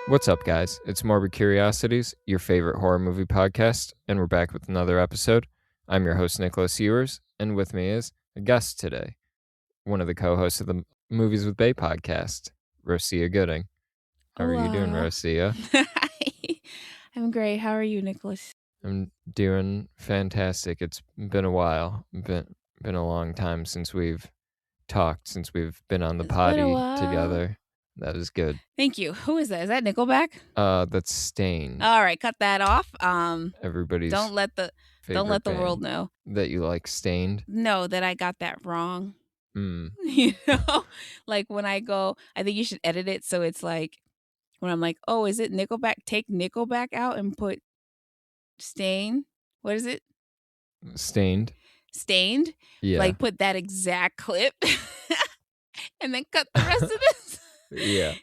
What's up, guys? It's Morbid Curiosities, your favorite horror movie podcast, and we're back with another episode. I'm your host, Nicholas Ewers, and with me is a guest today, one of the co-hosts of the Movies with Bay podcast, Rosia Gooding. How are you doing, Hola. Rosia? Hi. I'm great. How are you, Nicholas? I'm doing fantastic. It's been a while. Been a long time since we've talked, since we've been on the It's been a potty while. together. That is good. Thank you. Who is that? Is that Nickelback? That's Stained. All right, cut that off. Everybody's Don't let the world know. That you like Stained. No, that I got that wrong. Mm. You know, like when I go, I think you should edit it so it's like when I'm like, oh, is it Nickelback? Take Nickelback out and put Stain. What is it? Stained. Stained. Yeah. Like put that exact clip, and then cut the rest of this. Yeah.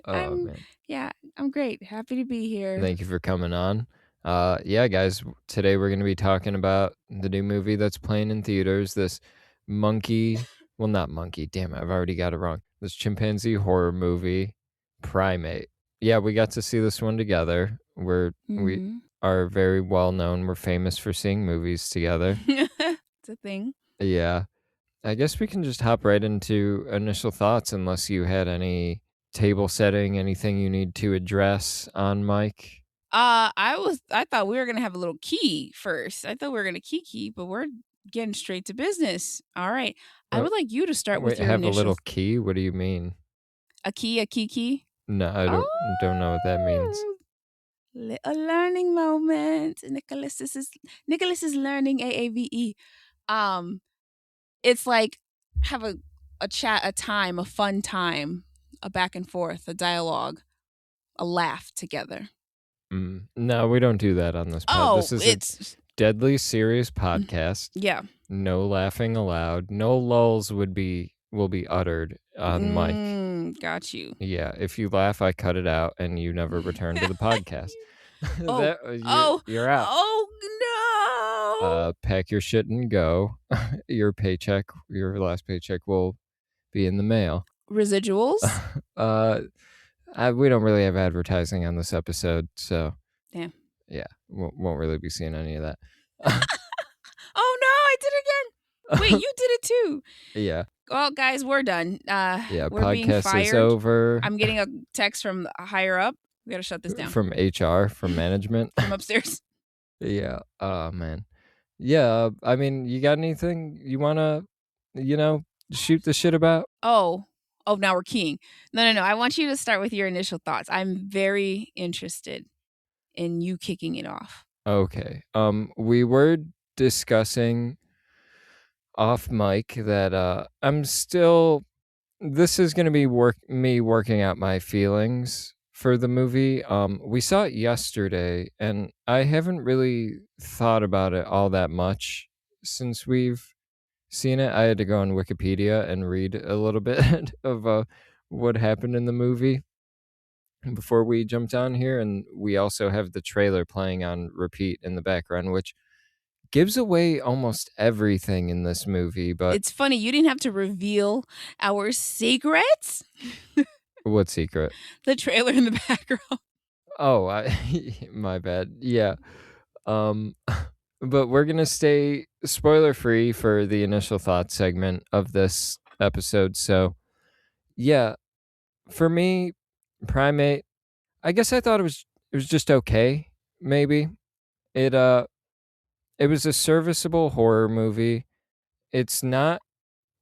Man. Yeah, I'm great. Happy to be here. Thank you for coming on. Yeah, guys, today we're going to be talking about the new movie that's playing in theaters, this not monkey, damn it, I've already got it wrong. This chimpanzee horror movie, Primate. Yeah, we got to see this one together. We are very well known. We're famous for seeing movies together. It's a thing. Yeah. I guess we can just hop right into initial thoughts unless you had any table setting, anything you need to address on mic. I thought we were gonna have a little key first. I thought we were gonna key, but we're getting straight to business. All right. I would like you to start with your have initial... a little key? What do you mean? A key? No, I don't know what that means. A learning moment. Nicholas is learning AAVE. It's like have a chat, a time, a fun time, a back and forth, a dialogue, a laugh together. No, we don't do that on this pod. This is a deadly serious podcast. Yeah. No laughing allowed. No lulls will be uttered on mic. Got you. Yeah, if you laugh, I cut it out and you never return to the podcast. You're out. Oh no. Pack your shit and go. Your last paycheck will be in the mail. Residuals? We don't really have advertising on this episode, so damn. Yeah, won't really be seeing any of that. Oh no, I did it again. Wait, you did it too. Yeah. Well, guys, we're done. Yeah, we're podcast being fired. Is over. I'm getting a text from higher up. We gotta shut this down. From HR, from management. From upstairs. Yeah. Oh man. Yeah. I mean, you got anything you wanna, shoot the shit about? Oh, now we're keying. No. I want you to start with your initial thoughts. I'm very interested in you kicking it off. Okay. We were discussing off mic that this is going to be me working out my feelings for the movie. We saw it yesterday and I haven't really thought about it all that much since we've seen it. I had to go on Wikipedia and read a little bit of what happened in the movie before we jumped on here, and we also have the trailer playing on repeat in the background, which gives away almost everything in this movie. But it's funny, you didn't have to reveal our secrets. What secret? The trailer in the background. Oh, my bad. Yeah. But we're gonna stay spoiler free for the initial thoughts segment of this episode. So yeah, for me, Primate, I guess I thought it was just okay. Maybe it was a serviceable horror movie. It's not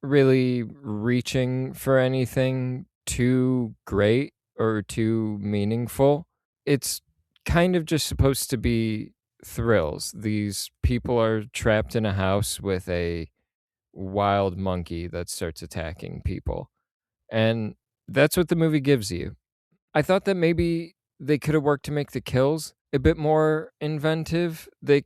really reaching for anything too great or too meaningful. It's kind of just supposed to be thrills. These people are trapped in a house with a wild monkey that starts attacking people. And that's what the movie gives you. I thought that maybe they could have worked to make the kills a bit more inventive. The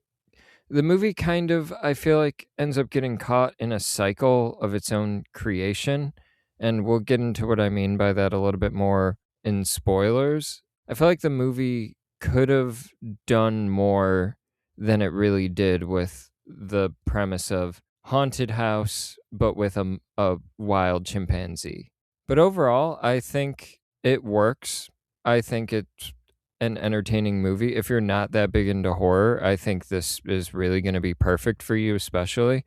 movie kind of, I feel like, ends up getting caught in a cycle of its own creation. And we'll get into what I mean by that a little bit more in spoilers. I feel like the movie could have done more than it really did with the premise of haunted house, but with a wild chimpanzee. But overall, I think it works. I think it's an entertaining movie. If you're not that big into horror, I think this is really gonna be perfect for you, especially.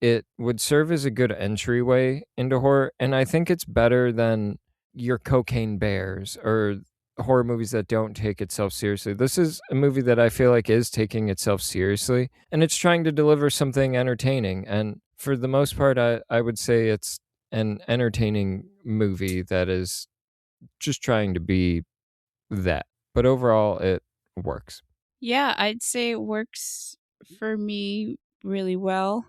It would serve as a good entryway into horror, and I think it's better than your Cocaine Bears or horror movies that don't take itself seriously. This is a movie that I feel like is taking itself seriously, and it's trying to deliver something entertaining, and for the most part, I would say it's an entertaining movie that is just trying to be that. But overall, it works. Yeah, I'd say it works for me really well.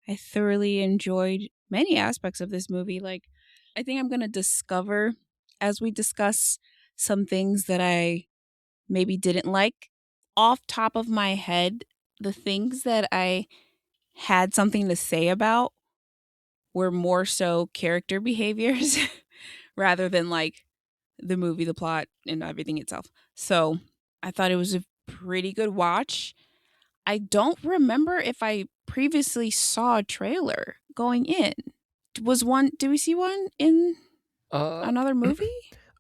I thoroughly enjoyed many aspects of this movie. Like, I think I'm going to discover as we discuss some things that I maybe didn't like. Off top of my head, the things that I had something to say about were more so character behaviors rather than like the movie, the plot, and everything itself. So I thought it was a pretty good watch. I don't remember if I previously saw a trailer going in. Did we see one in Uh, another movie?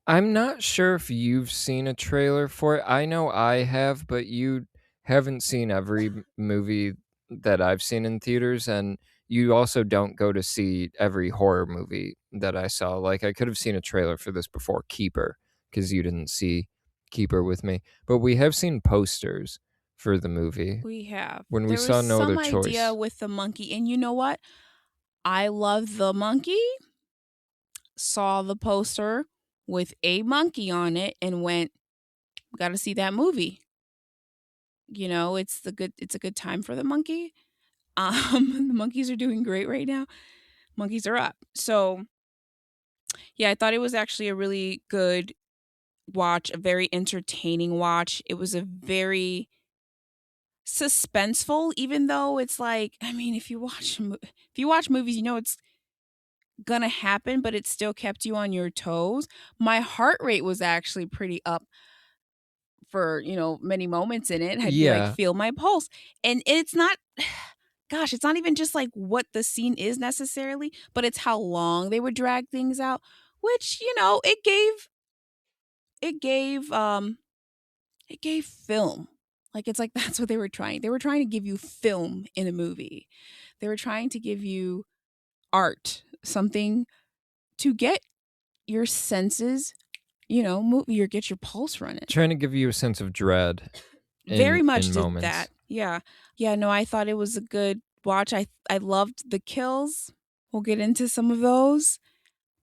I'm not sure if you've seen a trailer for it. I know I have, but you haven't seen every movie that I've seen in theaters, and you also don't go to see every horror movie that I saw. Like, I could have seen a trailer for this before Keeper, because you didn't see Keeper with me. But we have seen posters for the movie We have. when we There was saw no other some idea choice. with the monkey, and you know what? I love the monkey. Saw the poster with a monkey on it and went, got to see that movie. You know, it's a good time for the monkey. The monkeys are doing great right now. Monkeys are up. So, yeah, I thought it was actually a really good watch, a very entertaining watch. It was a very suspenseful, even though it's like, I mean, if you watch movies, you know it's gonna happen, but it still kept you on your toes. My heart rate was actually pretty up for, many moments in it. I'd be like, Yeah, feel my pulse. And it's not gosh, it's not even just like what the scene is necessarily, but it's how long they would drag things out, which, it gave it gave film. Like it's like that's what they were trying. They were trying to give you film in a movie. They were trying to give you art, something to get your senses, move your get your pulse running. trying to give you a sense of dread Very much in did that. moments. Yeah. Yeah, no, I thought it was a good watch. I loved the kills. We'll get into some of those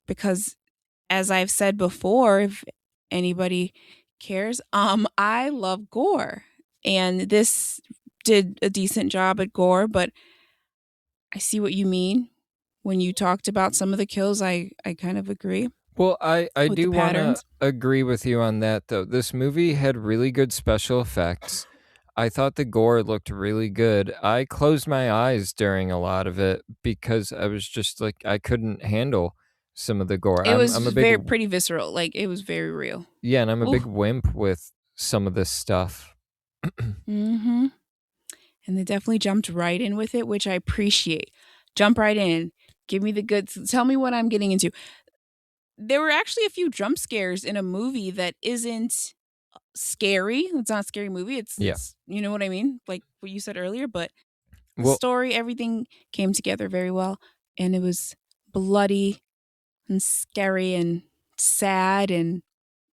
because as I've said before, if anybody cares, I love gore. And this did a decent job at gore, but I see what you mean when you talked about some of the kills. I kind of agree Well, I with the do want to patterns. agree with you on that, though. This movie had really good special effects. I thought the gore looked really good. I closed my eyes during a lot of it because I was just like I couldn't handle some of the gore. It was I'm a very pretty visceral. Like it was very real. yeah, and I'm a Ooh. big wimp with some of this stuff. Mhm. And they definitely jumped right in with it, which I appreciate. Jump right in. Give me the goods. Tell me what I'm getting into. There were actually a few jump scares in a movie that isn't scary. It's not a scary movie. Yeah. It's you know what I mean? Like what you said earlier, but the Well, story, everything came together very well and it was bloody and scary and sad and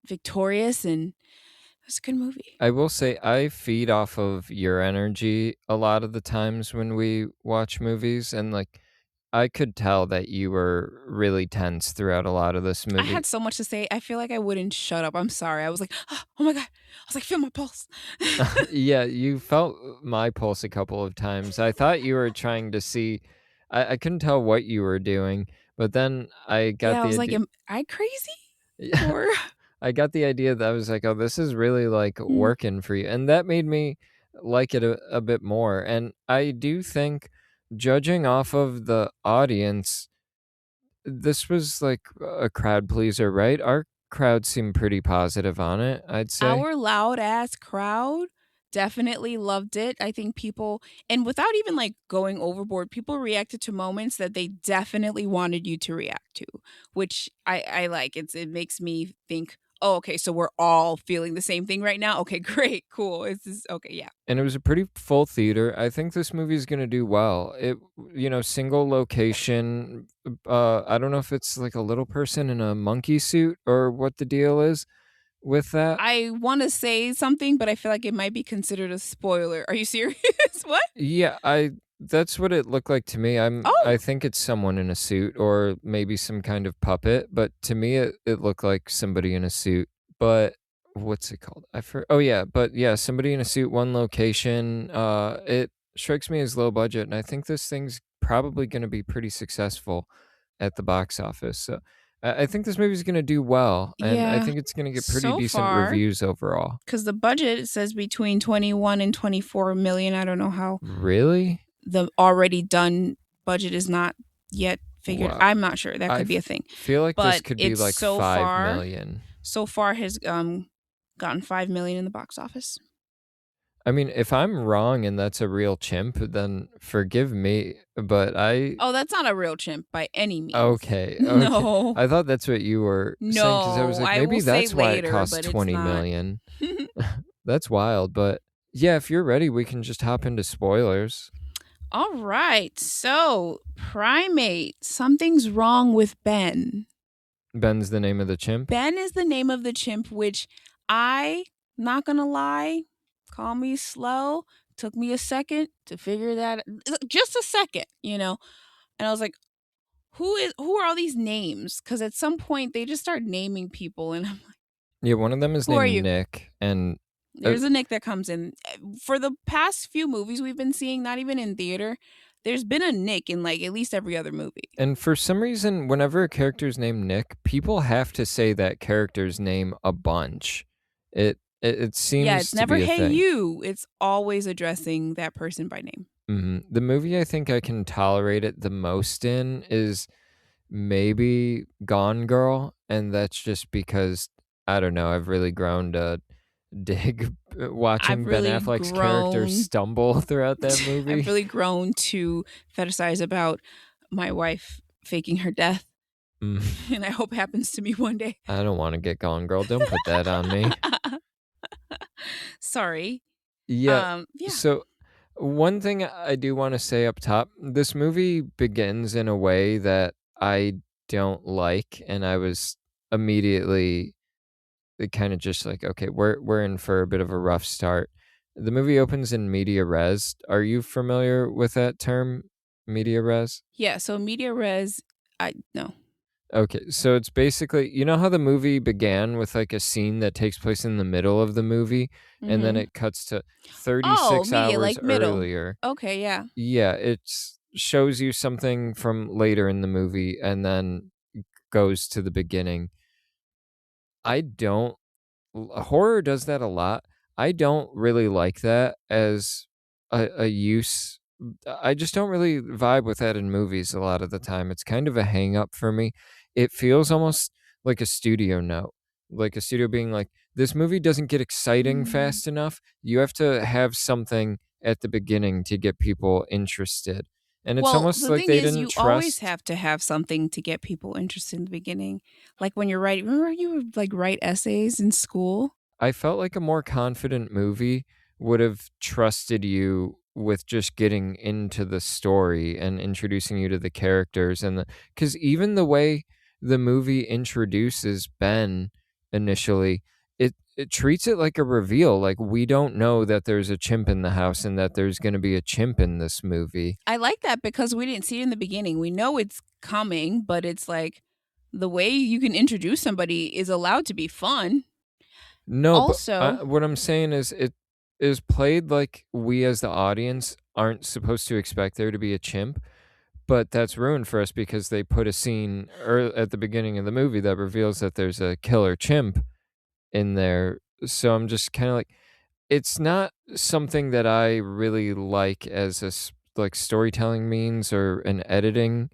victorious and it was a good movie. I will say I feed off of your energy a lot of the times when we watch movies, and like I could tell that you were really tense throughout a lot of this I movie. had so much to say. I feel like I wouldn't shut up. I'm sorry. I was like, oh my God. I was like, feel my pulse. Yeah, you felt my pulse a couple of times. I thought you were trying to see. I couldn't tell what you were doing, but then I got Yeah, I the was like, idea. am I crazy? Yeah, Or I got the idea that I was like, oh, this is really like Mm. working for you, and that made me like it a bit more. And I do think, judging off of the audience, this was like a crowd pleaser, right? Our crowd seemed pretty positive on it, I'd say. Our loud ass crowd definitely loved it. I think people, and without even like going overboard, people reacted to moments that they definitely wanted you to react to, which I like. It makes me think, Oh, okay, so we're all feeling the same thing right now? Okay, great, cool. This is okay, yeah. And it was a pretty full theater. I think this movie is gonna do well. Single location. I don't know if it's like a little person in a monkey suit or what the deal is with that. I wanna say something, but I feel like it might be considered a spoiler. Are you serious? What? Yeah, I that's what it looked like to me. I Oh! think it's someone in a suit or maybe some kind of puppet, but to me it looked like somebody in a suit. But what's it called? Oh yeah, but yeah, somebody in a suit, one location. It strikes me as low budget, and I think this thing's probably going to be pretty successful at the box office. So I think this movie's going to do well, and I Yeah. think it's going to get pretty So decent far, reviews overall. because the budget says between 21 and 24 million. I don't know how Really? the already done budget is not yet figured. Wow. I'm not sure. That I could be a thing. feel like this But could be it's like so 5 far million. so far has gotten 5 million in the box office. I mean, if I'm wrong and that's a real chimp, then forgive me, but Oh, that's not a real chimp by any means. okay, okay. No. I thought that's what you were saying because I was No, like, I maybe will say that's why it later, costs but it's 20 not. million. That's wild, but yeah, if you're ready, we can just hop into spoilers. All right. So, Primate, something's wrong with Ben. Ben's the name of the chimp. Ben is the name of the chimp, which not gonna lie, call me slow. Took me a second to figure that, just a second, you know. And I was like, who are all these names? Because at some point they just start naming people, and I'm like, Yeah, one of them is who are named you? Nick, and uh, There's a Nick that comes in. For the past few movies we've been seeing, not even in theater, there's been a Nick in like at least every other movie. and for some reason, whenever a character's named Nick, people have to say that character's name a bunch. It Yeah, seems it's to never be a hey thing. you. It's always addressing that person by name. The movie I think I can tolerate it the most in is maybe Gone Girl, and that's just because I don't know. I've really grown to dig I've watching Ben really Affleck's character grown stumble throughout that I've movie. really grown to fetishize about my wife faking her death, Mm, and I hope happens to me one day. I don't want to get Gone Girl. Don't put that on me. Sorry. Yeah. Yeah. So one thing I do want to say up top, this movie begins in a way that I don't like, and I was immediately kind of just like, okay, we're in for a bit of a rough start. The movie opens in media res. Are you familiar with that term, media res? Yeah, so media res, I no. Okay, so it's basically, you know how the movie began with like a scene that takes place in the middle of the movie and then Mhm. it cuts to Oh, 36 media hours like middle. earlier. Okay, yeah. Yeah, it shows you something from later in the movie and then goes to the beginning. I don't horror does that a lot. I don't really like that as a use. I just don't really vibe with that in movies a lot of the time. It's kind of a hang up for me. It feels almost like a studio note, like a studio being like, this movie doesn't get exciting Mm. fast enough. You have to have something at the beginning to get people interested. And it's Well, almost the like thing they is didn't you always trust. have to have something to get people interested in the beginning. Like when you're writing, remember you would like write essays in school? I felt like a more confident movie would have trusted you with just getting into the story and introducing you to the characters and the cuz even the way the movie introduces Ben initially it treats it like a reveal, like we don't know that there's a chimp in the house and that there's going to be a chimp in this movie. I like that because we didn't see it in the beginning. We know it's coming, but it's like the way you can introduce somebody is allowed to be fun. No, but Also, what I'm saying is it is played like we as the audience aren't supposed to expect there to be a chimp, but that's ruined for us because they put a scene at the beginning of the movie that reveals that there's a killer chimp in there. So I'm just kind of like, it's not something that I really like as like storytelling means or an editing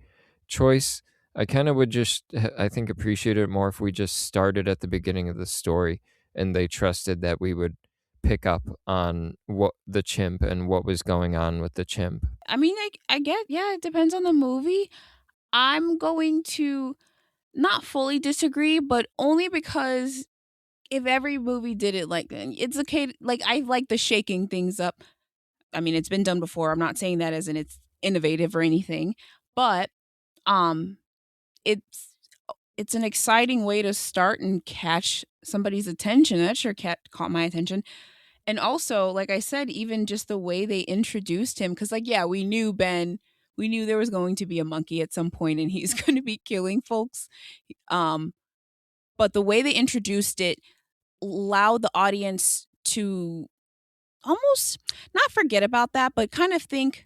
choice. I kind of would just, I think, appreciate it more if we just started at the beginning of the story and they trusted that we would pick up on what the chimp and what was going on with the chimp. I mean, I get, yeah, it depends on the movie. I'm going to not fully disagree, but only because if every movie did it like it's okay. Like I like the shaking things up. I mean, it's been done before. I'm not saying that as in it's innovative or anything, but um, it's it's an exciting way to start and catch somebody's attention. That sure caught my attention. And also, like I said, even just the way they introduced him, because like yeah, we knew there was going to be a monkey at some point, and he's going to be killing folks. Um, but the way they introduced it allowed the audience to almost not forget about that, but kind of think,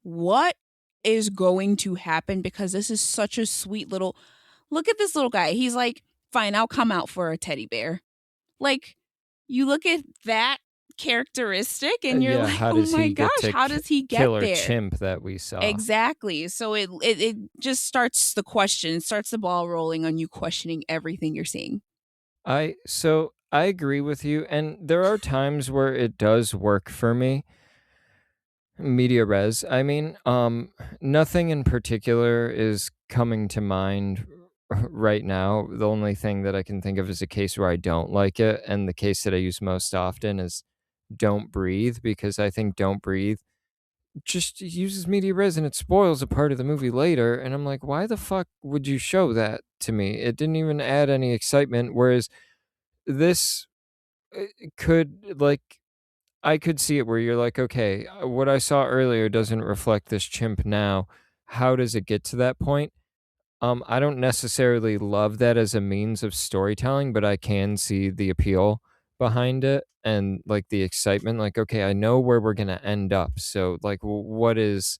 what is going to happen? Because this is such a sweet little look at this little guy. He's like, fine, I'll come out for a teddy bear. Like, you look at that characteristic and you're Yeah, like, how oh does my he get gosh, to how does he get killer there? Chimp that we saw? Exactly. So it just starts the question, it starts the ball rolling on you questioning everything you're seeing. I agree with you, and there are times where it does work for me. Media res. I mean, nothing in particular is coming to mind right now. The only thing that I can think of is a case where I don't like it, and the case that I use most often is Don't Breathe, because I think Don't Breathe just uses media res and it spoils a part of the movie later, and I'm like, why the fuck would you show that to me? It didn't even add any excitement, whereas this could, like, I could see it where you're like, okay, what I saw earlier doesn't reflect this chimp now. How does it get to that point? I don't necessarily love that as a means of storytelling, but I can see the appeal behind it and like the excitement. Like, okay, I know where we're gonna end up. So, like, what is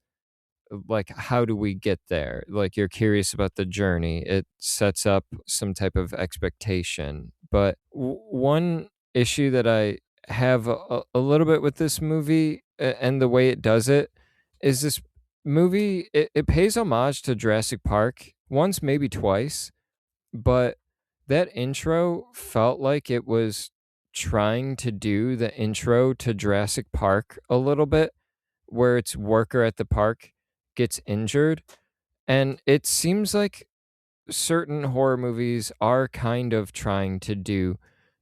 like, how do we get there? Like, you're curious about the journey. It sets up some type of expectation. But one issue that I have a little bit with this movie, and the way it does it, is this movie, it pays homage to Jurassic Park once, maybe twice, but that intro felt like it was trying to do the intro to Jurassic Park a little bit, where its worker at the park gets injured. And it seems like certain horror movies are kind of trying to do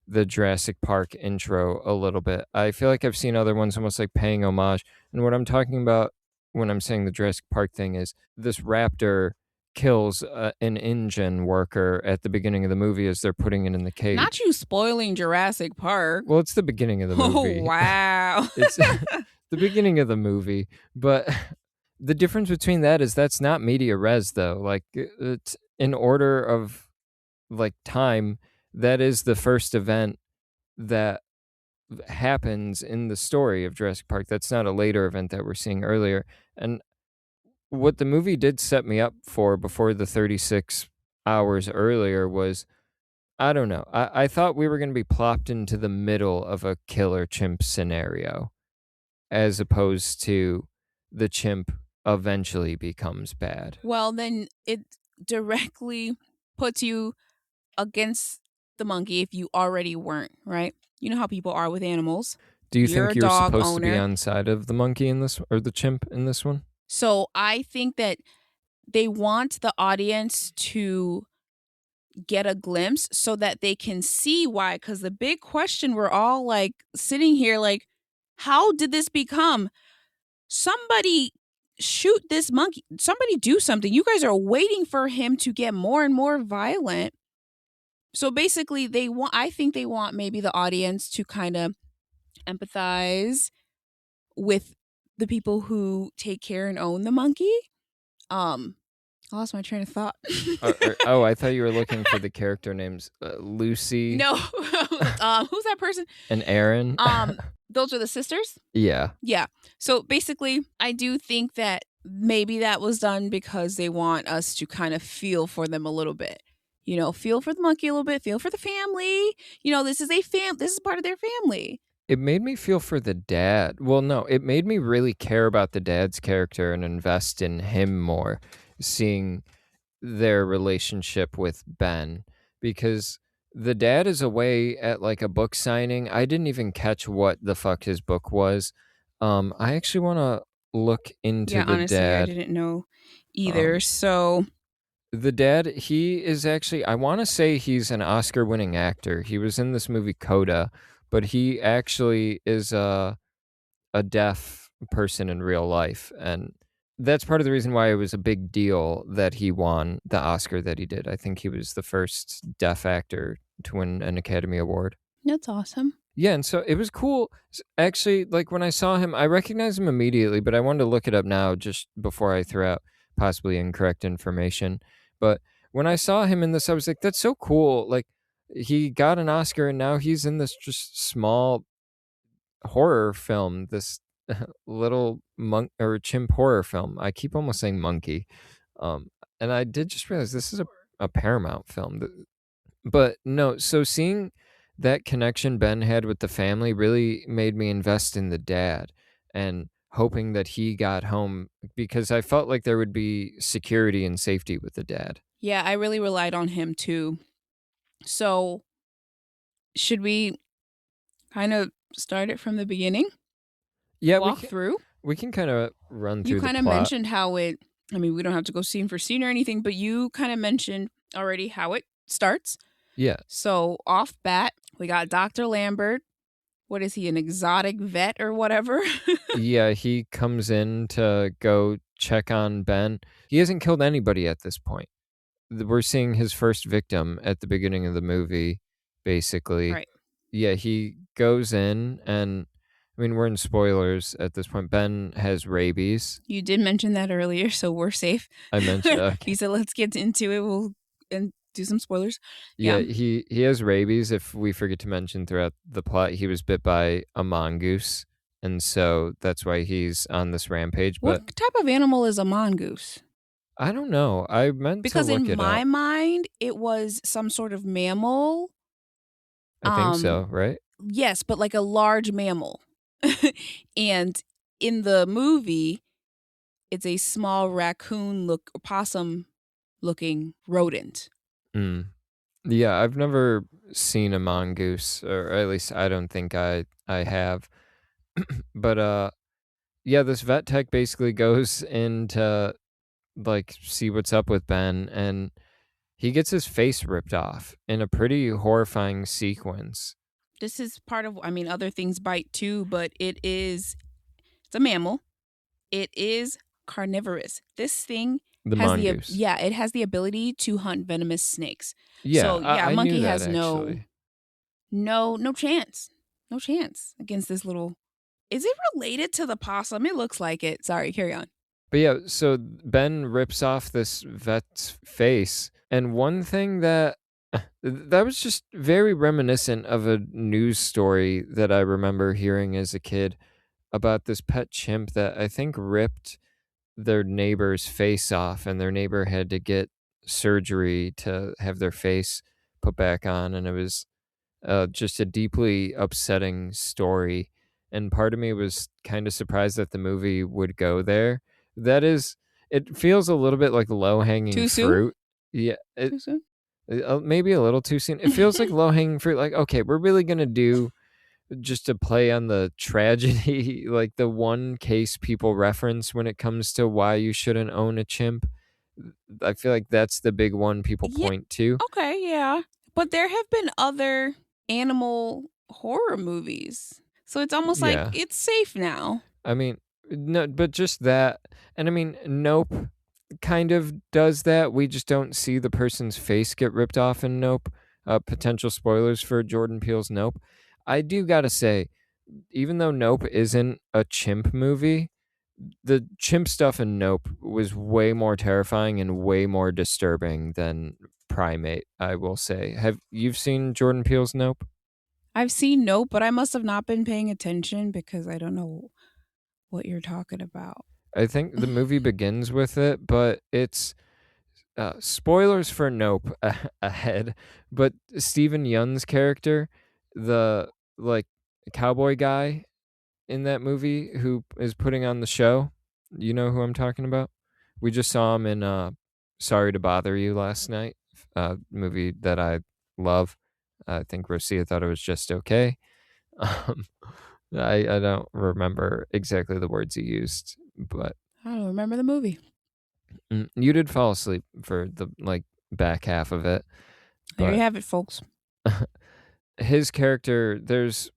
the Jurassic Park intro a little bit. I feel like I've seen other ones almost like paying homage. And what I'm talking about when I'm saying the Jurassic Park thing is this raptor kills an engine worker at the beginning of the movie as they're putting it in the Not cage. you spoiling Jurassic Park. Well, it's the beginning of the Oh movie. wow. It's the beginning of the movie, but the difference between that is that's not media res though. Like, it's in order of like time, that is the first event that happens in the story of Jurassic Park. That's not a later event that we're seeing earlier. And what the movie did set me up for before the 36 hours earlier was, I don't know. I thought we were going to be plopped into the middle of a killer chimp scenario, as opposed to the chimp eventually becomes bad. Well, then it directly puts you against the monkey if you already weren't, right? You know how people are with animals. Do you You're think a you're dog supposed to be owner. on side of the monkey in this, or the chimp in this one? So I think that they want the audience to get a glimpse so that they can see why. Because the big question we're all like sitting here, like, how did this become? Somebody shoot this monkey. Somebody do something. You guys are waiting for him to get more and more violent. So basically, I think they want maybe the audience to kind of empathize with the people who take care and own the monkey. Um, I lost my train of thought. Oh, I thought you were looking for the character names, Lucy No, who's that person? and Aaron. Those are the sisters. Yeah. Yeah. So basically, I do think that maybe that was done because they want us to kind of feel for them a little bit. You know, feel for the monkey a little bit, feel for the family. You know, this is this is part of their family. It made me feel for the dad. Well, no, it made me really care about the dad's character and invest in him more, seeing their relationship with Ben, because the dad is away at like a book signing. I didn't even catch what the fuck his book was. I actually want to look into Yeah, the honestly, I dad. didn't know either. Um, So The dad, he is actually, I want to say he's an Oscar winning actor. He was in this movie Coda, but he actually is a deaf person in real life. And that's part of the reason why it was a big deal that he won the Oscar that he did. I think he was the first deaf actor to win an Academy Award. That's awesome. Yeah, and so it was cool. Actually, like when I saw him, I recognized him immediately, but I wanted to look it up now just before I threw out possibly incorrect information. But when I saw him in this, I was like, that's so cool. Like he got an Oscar and now he's in this just small horror film, this little monk or chimp horror film. I keep almost saying monkey. Um, and I did just realize this is a Paramount film. But no, so seeing that connection Ben had with the family really made me invest in the dad and hoping that he got home because I felt like there would be security and safety with the dad. Yeah, I really relied on him too. So, should we kind of start it from the beginning? Yeah, Walk through? we can kind of run You through the kind of plot. mentioned how it, I mean, we don't have to go scene for scene or anything, but you kind of mentioned already how it starts. Yeah. So, off bat, we got Dr. Lambert. What is he, an exotic vet or whatever? Yeah, he comes in to go check on Ben. He hasn't killed anybody at this point. We're seeing his first victim at the beginning of the movie, basically. Right. Yeah, he goes in and I mean, we're in spoilers at this point. Ben has rabies. You did mention that earlier, so we're safe. I mentioned okay. You said let's get into it. We'll and do some spoilers. Yeah, Yeah. he has rabies. If we forget to mention throughout the plot, he was bit by a mongoose, and so that's why he's on this rampage. But What type of animal is a mongoose? I don't know. I meant to Because look in it my up. mind, it was some sort of mammal. I think so, right? Yes, but like a large mammal. And in the movie, it's a small raccoon look possum looking rodent. Mm. Yeah, I've never seen a mongoose, or at least I don't think I have. But yeah, this vet tech basically goes in to like see what's up with Ben, and he gets his face ripped off in a pretty horrifying sequence. This is part of, I mean, other things bite too, but it's a mammal. It is carnivorous. This thing The has mongoose. it has the ability to hunt venomous snakes. Yeah, So yeah, a I knew monkey that has actually. no chance. No chance against this little. Is it related to the possum? It looks like it. Sorry, carry on. But yeah, so Ben rips off this vet's face, and one thing that that was just very reminiscent of a news story that I remember hearing as a kid about this pet chimp that I think ripped their neighbor's face off, and their neighbor had to get surgery to have their face put back on, and it was just a deeply upsetting story. And part of me was kind of surprised that the movie would go there. That is, it feels a little bit like low hanging Too soon? fruit. Yeah, Too soon? maybe a little too soon. It feels like low hanging fruit. Like, okay, we're really gonna do just to play on the tragedy, like the one case people reference when it comes to why you shouldn't own a chimp. I feel like that's the big one people Yeah. point to. Okay. Yeah. But there have been other animal horror movies, so it's almost like Yeah. it's safe now. I mean, no, but just that. And I mean, Nope kind of does that. We just don't see the person's face get ripped off in Nope. Potential spoilers for Jordan Peele's Nope. I do gotta say, even though Nope isn't a chimp movie, the chimp stuff in Nope was way more terrifying and way more disturbing than Primate, I will say. Have you've seen Jordan Peele's Nope? I've seen Nope, but I must have not been paying attention because I don't know what you're talking about. I think the movie begins with it, but it's spoilers for Nope ahead. But Steven Yeun's character, the like cowboy guy in that movie who is putting on the show, you know who I'm talking about? We just saw him in Sorry to Bother You last night, movie that I love. I think Rosia thought it was just okay. Um, I don't remember exactly the words he used, but I don't remember the movie. You did fall asleep for the back half of it, There you but have it, folks. his character, there's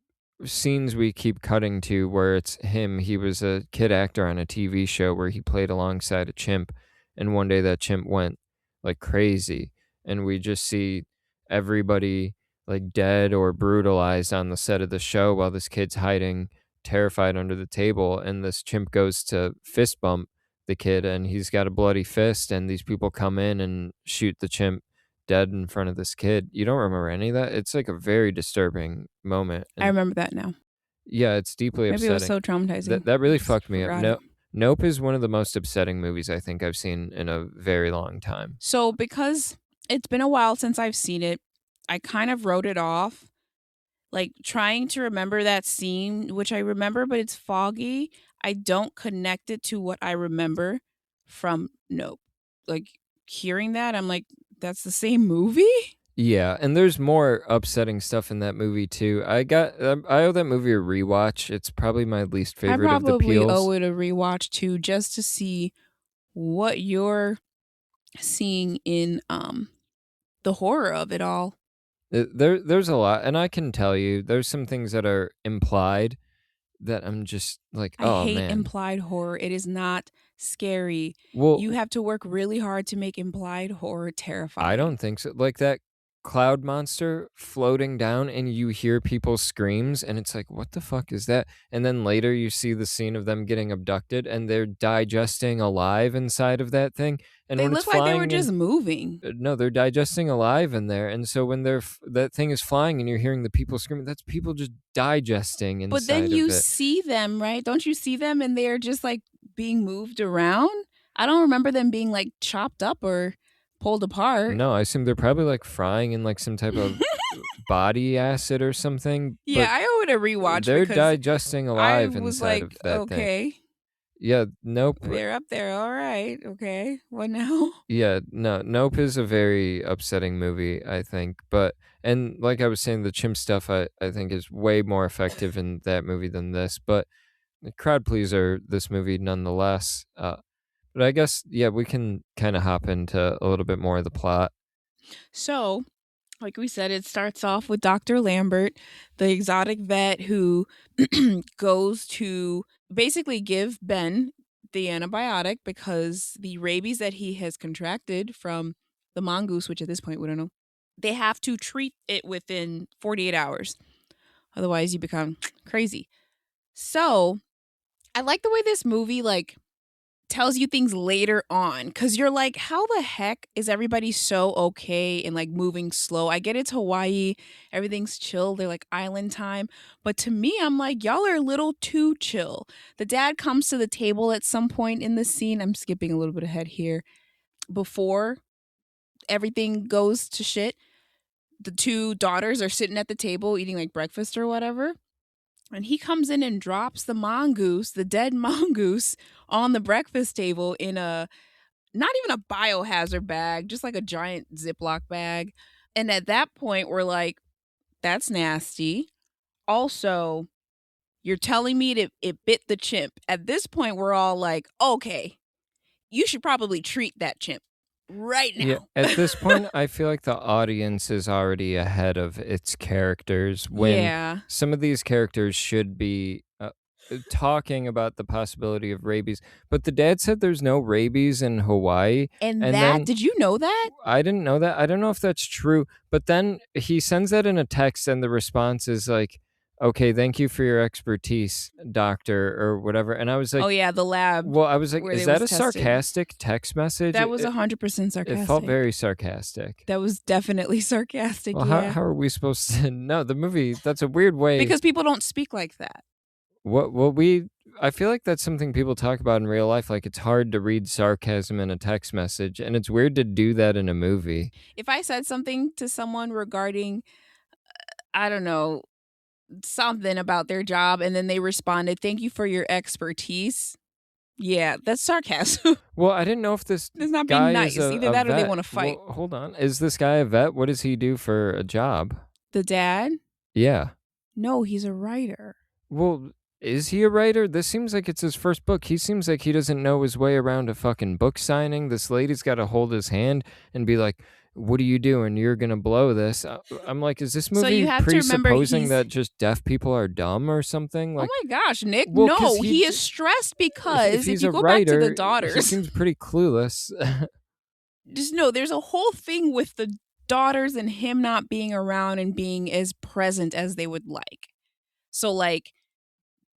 scenes we keep cutting to where it's him. He was a kid actor on a TV show where he played alongside a chimp, and one day that chimp went like crazy, and we just see everybody like dead or brutalized on the set of the show while this kid's hiding terrified under the table, and this chimp goes to fist bump the kid and he's got a bloody fist, and these people come in and shoot the chimp dead in front of this kid. You don't remember any of that? It's like a very disturbing moment. I And remember that now. yeah, it's deeply Maybe it was upsetting. so traumatizing. That I really just fucked me up. forgot it. Nope is one of the most upsetting movies I think I've seen in a very long time. So, because it's been a while since I've seen it, I kind of wrote it off. Like trying to remember that scene, which I remember, but it's foggy. I don't connect it to what I remember from Nope. Like hearing that, I'm like, that's the same movie? Yeah, and there's more upsetting stuff in that movie too. I owe that movie a rewatch. It's probably my least I favorite of the probably Peels. owe it a rewatch too, just to see what you're seeing in the horror of it all. There's a lot, and I can tell you there's some things that are implied that I'm just like, I oh hate man. implied horror. It is not scary. Well, You have to work really hard to make implied horror terrifying. I don't think so. Like that cloud monster floating down and you hear people's screams and it's like, what the fuck is that? And then later you see the scene of them getting abducted and they're digesting alive inside of that thing. And They when it's look like they were flying just in, moving. no, they're digesting alive in there. And so when that thing is flying and you're hearing the people screaming, that's people just digesting But then inside you of it. see them, right? Don't you see them and they're just like being moved around? I don't remember them being like chopped up or pulled apart. No, I assume they're probably like frying in like some type of body acid or something. Yeah, But I owe it a rewatch they're because digesting I alive was inside like, of that thing. okay, Yeah, Nope. they're up there. All right. Okay. What now? Yeah, no, Nope is a very upsetting movie, I think. And like I was saying, the chimp stuff I think is way more effective in that movie than this. But the crowd pleaser, this movie nonetheless. But I guess, yeah, we can kind of hop into a little bit more of the plot. So, like we said, it starts off with Dr. Lambert, the exotic vet who goes to basically give Ben the antibiotic because the rabies that he has contracted from the mongoose, which at this point we don't know, they have to treat it within 48 hours. Otherwise, you become crazy. So, I like the way this movie tells you things later on because you're like, how the heck is everybody so okay and like moving slow? I get it's Hawaii, everything's chill, they're like island time. But to me, I'm like, y'all are a little too chill. The dad comes to the table at some point in the scene. I'm skipping a little bit ahead here. Before everything goes to shit, the two daughters are sitting at the table eating like breakfast or whatever. And he comes in and drops the mongoose, the dead mongoose, on the breakfast table in a not even a biohazard bag, just like a giant Ziploc bag. And at that point, we're like, that's nasty. Also, you're telling me it bit the chimp. At this point, we're all like, okay, you should probably treat that chimp right Yeah, now. at this point, I feel like the audience is already ahead of its characters when Yeah. some of these characters should be talking about the possibility of rabies. But the dad said there's no rabies in Hawaii. And And that, then did you know that? I didn't know that. I don't know if that's true. But then he sends that in a text, and the response is like, okay, thank you for your expertise, doctor, or whatever. And I was like, Oh, yeah, the lab. well, I was like, where is they that was a tested. sarcastic text message? That was 100% sarcastic. It felt very sarcastic. That was definitely sarcastic, Well, yeah. how are we supposed to know the movie? That's a weird way. Because people don't speak like that. I feel like that's something people talk about in real life. Like it's hard to read sarcasm in a text message, and it's weird to do that in a movie. If I said something to someone regarding, I don't know, something about their job, and then they responded, "Thank you for your expertise." Yeah, that's sarcasm. Well, I didn't know if this It's not being guy nice. is Either a that or they vet. want to fight. Well, hold on. Is this guy a vet? What does he do for a job? The dad? Yeah. No, he's a writer. Well, Is he a writer? This seems like it's his first book. He seems like he doesn't know his way around a fucking book signing. This lady's got to hold his hand and be like, "What are you doing? You're gonna blow this." I'm like, is this So you movie have to remember presupposing that just deaf people are dumb or something? Oh Like, my gosh, Nick, well, because no, he is stressed if because if he's you a go back to the writer, he daughters, seems pretty clueless. just know there's a whole thing with the daughters and him not being around and being as present as they would like. So like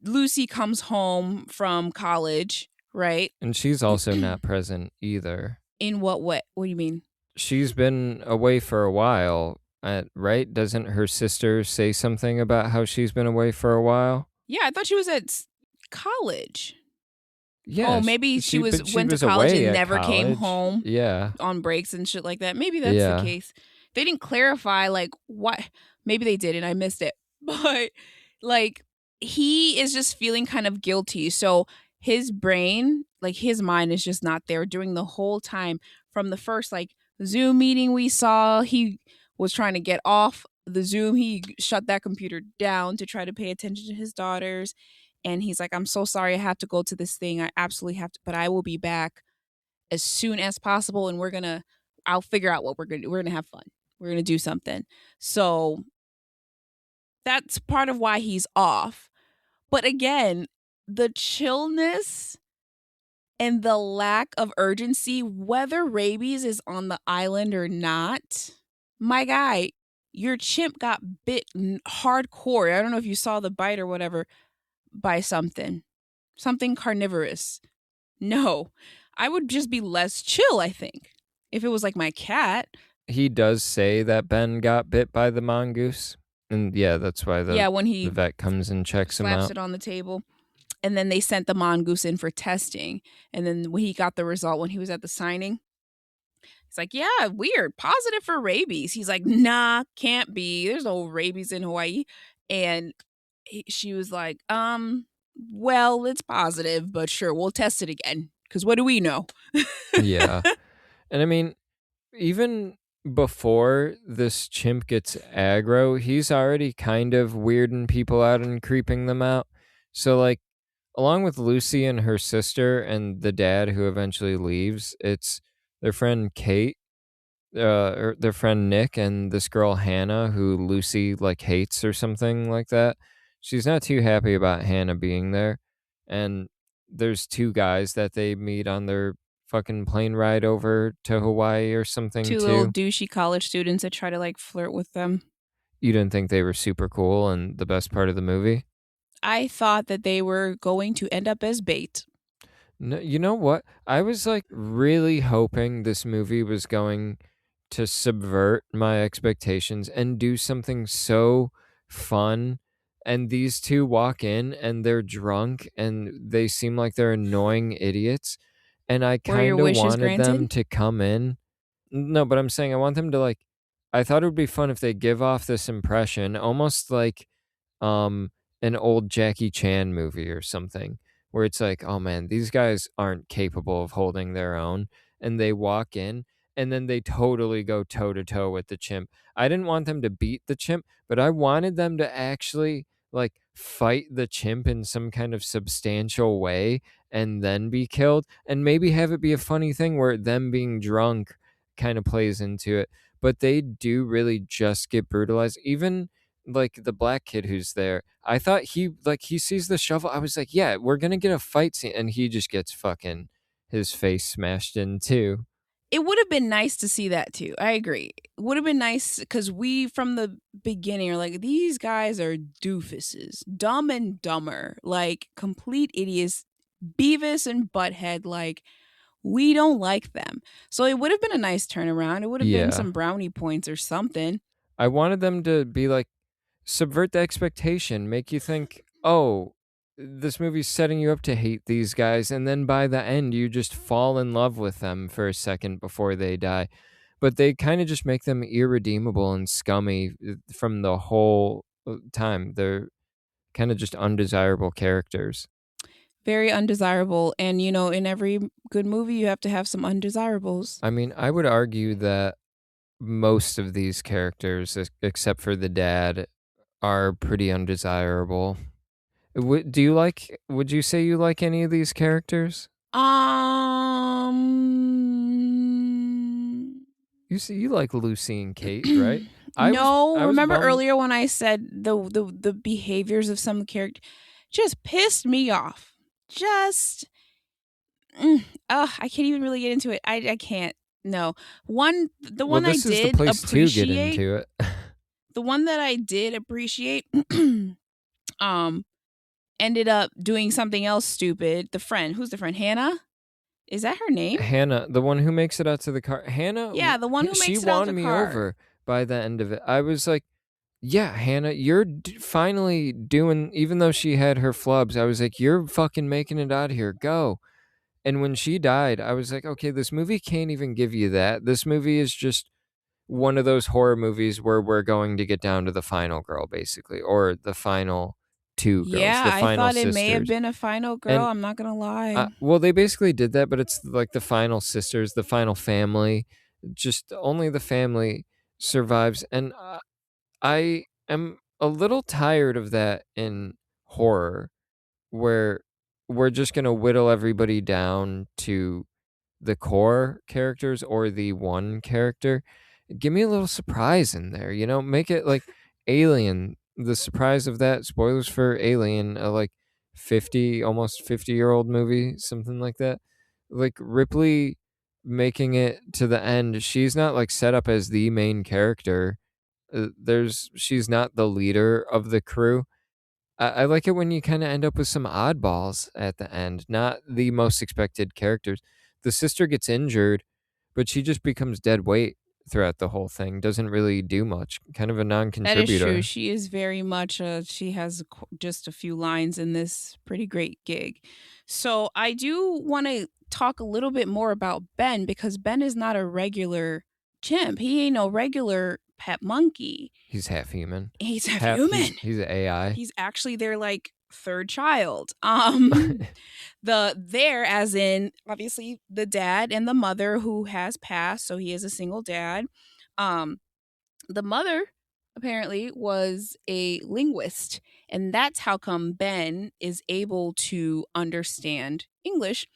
Lucy comes home from college, right? And she's also not present either. In what way? What do you mean? She's been away for a while, right? Doesn't her sister say something about how she's been away for a while? Yeah, I thought she was at college. Yeah, Oh, maybe she was but she went to was college away and at never came college. home Yeah, on breaks and shit like that. Maybe that's the yeah. case. They didn't clarify like what. Maybe they did and I missed it. But like he is just feeling kind of guilty. So his brain, like his mind is just not there during the whole time from the first like Zoom meeting we saw. He was trying to get off the Zoom. He shut that computer down to try to pay attention to his daughters. And he's like, I'm so sorry I have to go to this thing. I absolutely have to, but I will be back as soon as possible. And I'll figure out what we're going to do. We're going to have fun. We're going to do something. So that's part of why he's off. But again, the chillness and the lack of urgency, whether rabies is on the island or not, my guy, your chimp got bit hardcore. I don't know if you saw the bite or whatever by something carnivorous. No, I would just be less chill, I think. If it was like my cat. He does say that Ben got bit by the mongoose. And yeah, that's why Yeah, when he the vet comes and checks him slaps out. it on the table. And then they sent the mongoose in for testing. And then when he got the result when he was at the signing, it's like, yeah, weird, positive for rabies. He's like, nah, can't be. There's no rabies in Hawaii. And she was like, well, it's positive, but sure, we'll test it again. Because what do we know? Yeah. And I mean, even before this chimp gets aggro, he's already kind of weirding people out and creeping them out. So, like, along with Lucy and her sister and the dad who eventually leaves, it's their friend Kate, or their friend Nick, and this girl Hannah who Lucy like hates or something like that. She's not too happy about Hannah being there. And there's two guys that they meet on their fucking plane ride over to Hawaii or something Two little too. douchey college students that try to like flirt with them. You didn't think they were super cool and the best part of the movie? I thought that they were going to end up as bait. No, you know what? I was like really hoping this movie was going to subvert my expectations and do something so fun. And these two walk in and they're drunk and they seem like they're annoying idiots. And I Were your kind of wishes wanted them granted? to come in. No, but I'm saying I want them to like, I thought it would be fun if they give off this impression, almost like um an old Jackie Chan movie or something where it's like, oh man, these guys aren't capable of holding their own, and they walk in and then they totally go toe to toe with the chimp. I didn't want them to beat the chimp, but I wanted them to actually like fight the chimp in some kind of substantial way and then be killed, and maybe have it be a funny thing where them being drunk kind of plays into it. But they do really just get brutalized. Even like the black kid who's there, I thought he sees the shovel. I was like, yeah, we're gonna get a fight scene, and he just gets fucking his face smashed in too. It would have been nice to see that too. I agree. It would have been nice because we, from the beginning, are like, these guys are doofuses, dumb and dumber, like complete idiots, Beavis and Butthead. Like, we don't like them. So it would have been a nice turnaround. It would have been Yeah, some brownie points or something. I wanted them to be like subvert the expectation, make you think, oh, this movie's setting you up to hate these guys, and then by the end you just fall in love with them for a second before they die. But they kind of just make them irredeemable and scummy from the whole time. They're kind of just undesirable characters. Very undesirable. And, you know, in every good movie, you have to have some undesirables. I mean, I would argue that most of these characters, except for the dad, are pretty undesirable. Do you like? Would you say you like any of these characters? Um, You see, you like Lucy and Kate, right? no. I was Remember bummed. earlier when I said the behaviors of some characters just pissed me off. Just, I can't even really get into it. I can't. No, the Well, one I this is the did place to get appreciate, into it. the one that I did appreciate, um, ended up doing something else stupid. The friend, who's the friend? Hannah. Is that her name? Hannah, the one who makes it out to the car. Yeah, the one who She makes it out won the me car. over by the end of it. I was like, yeah, Hannah, you're finally doing, even though she had her flubs, I was like, you're fucking making it out of here. Go. And when she died, I was like, okay, this movie can't even give you that. This movie is just one of those horror movies where we're going to get down to the final girl, basically, or the final two girls, Yeah, the I final thought it may have sisters. been a final girl. And I'm not gonna lie. well, they basically did that, but it's like the final sisters, the final family. Just only the family survives. And I am a little tired of that in horror, where we're just going to whittle everybody down to the core characters or the one character. Give me a little surprise in there, make it like Alien, the surprise of that. Spoilers for Alien, like 50, almost 50-year-old movie, something like that. Like Ripley making it to the end, she's not like set up as the main character. She's not the leader of the crew. I like it when you kind of end up with some oddballs at the end, not the most expected characters. The sister gets injured, but she just becomes dead weight throughout the whole thing. Doesn't really do much. Kind of a That is true. non-contributor. She is very much she has just a few lines in this pretty great gig. So I do want to talk a little bit more about Ben because Ben is not a regular chimp. He ain't no regular pet monkey. He's half human. He's half human. He's an AI. He's actually their like third child. There as in obviously the dad and the mother who has passed, so he is a single dad. Um the mother apparently was a linguist, and that's how come Ben is able to understand English.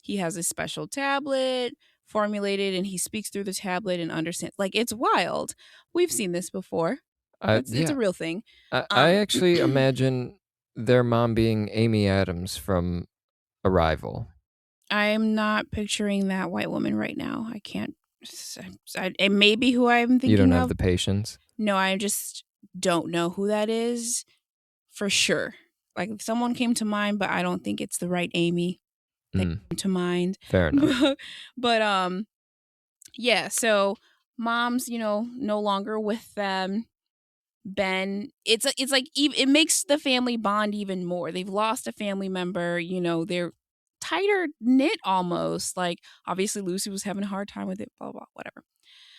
He has a special tablet formulated and he speaks through the tablet and understands. Like, it's wild. We've seen this before. It's Yeah. a real thing. I actually imagine their mom being Amy Adams from Arrival. I'm not picturing that white woman right now. I can't. It may be who I'm thinking You don't have of. the patience. No, I just don't know who that is for sure. Like, if someone came to mind, but I don't think it's the right Amy that came to mind. Fair enough. But yeah. So mom's, no longer with them. Ben, it's like it makes the family bond even more. They've lost a family member. They're tighter knit almost. Like, obviously Lucy was having a hard time with it. Blah blah whatever.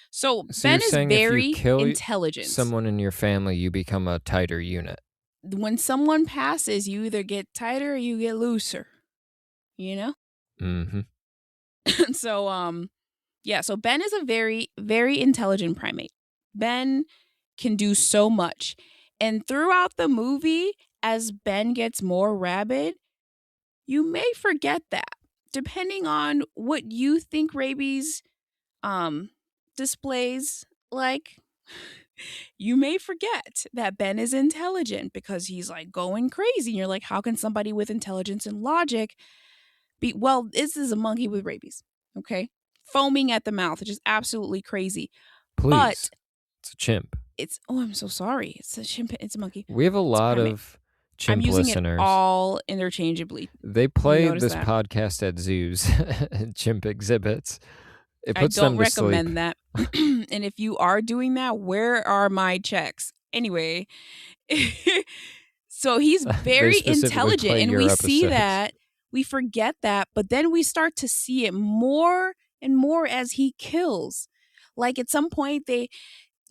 So So you're Ben is saying if you very kill intelligent. someone in your family, you become a tighter unit. When someone passes, you either get tighter or you get looser. Mm-hmm. So yeah, so Ben is a very, very intelligent primate. Ben can do so much. And throughout the movie, as Ben gets more rabid, you may forget that. Depending on what you think rabies displays like, you may forget that Ben is intelligent because he's like going crazy. And you're like, how can somebody with intelligence and logic be? Well, this is a monkey with rabies, okay? Foaming at the mouth, which is absolutely crazy. Please. But it's a chimp. I'm so sorry. It's a chimp. It's a monkey. We have a lot of chimp I'm using listeners. it all interchangeably. They play notice this that? podcast at zoos, chimp exhibits. It I puts don't them to sleep. recommend that. And if you are doing that, where are my checks? Anyway, so he's very specifically intelligent, play and your we see episodes. that. We forget that, but then we start to see it more and more as he kills. Like, at some point,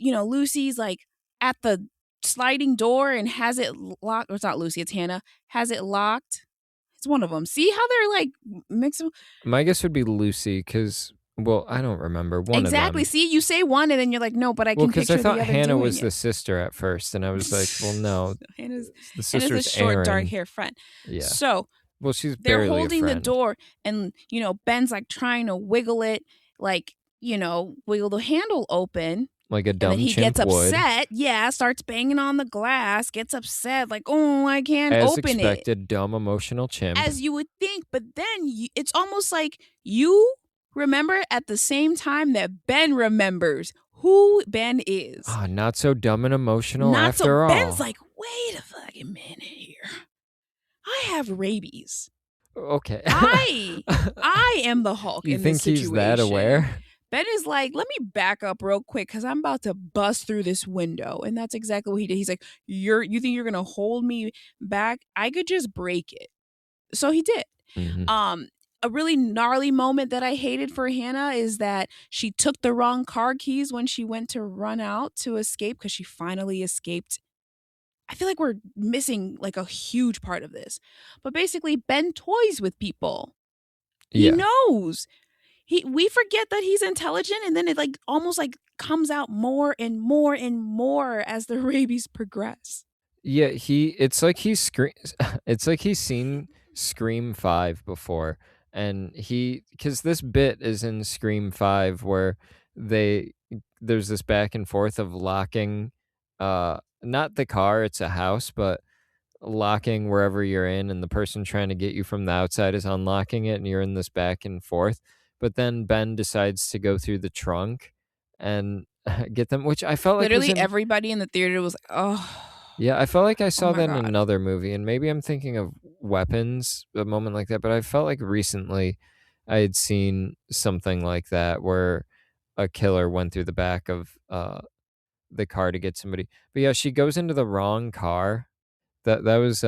Lucy's like at the sliding door and has it locked. Or it's not Lucy, it's Hannah. Has it locked. It's one of them. See how they're like mixing. My guess would be Lucy, because Well, I don't remember one of Exactly. them. See, you say one, and then you're like, no, but I Well, can because I picture the thought other Hannah doing was it. the sister at first, and I was like, well, no, Hannah's the Hannah's a sister's short, dark Erin. hair friend. Yeah. So Well, she's they're barely a holding the friend. door, and Ben's like trying to wiggle it, like wiggle the handle open. Like a And then dumb he gets chimp would. upset. Yeah, starts banging on the glass, gets upset, like, oh, I can't As open it. expected, dumb, emotional chimp. As you would think. But then it's almost like you remember at the same time that Ben remembers who Ben is. Ah, not so dumb and emotional Not so. after Ben's all. like, wait a fucking minute here. I have rabies. Okay. I am the Hulk You in this think he's situation. that aware? Ben is like, let me back up real quick because I'm about to bust through this window. And that's exactly what he did. He's like, you think you're gonna hold me back? I could just break it. So he did. Mhm. A really gnarly moment that I hated for Hannah is that she took the wrong car keys when she went to run out to escape because she finally escaped. I feel like we're missing like a huge part of this. But basically, Ben toys with people. He Yeah. knows. We forget that he's intelligent, and then it like almost like comes out more and more and more as the rabies progress. Yeah, it's like he's it's like he's seen Scream 5 before, and cuz this bit is in Scream 5 where they there's this back and forth of locking not the car, it's a house, but locking wherever you're in, and the person trying to get you from the outside is unlocking it, and you're in this back and forth. But then Ben decides to go through the trunk and get them, which I felt like was Literally in. everybody in the theater was like, oh, Yeah, I felt like I oh saw my that in God. another movie, and maybe I'm thinking of Weapons, a moment like that, but I felt like recently I had seen something like that where a killer went through the back of the car to get somebody. But yeah, she goes into the wrong car. That was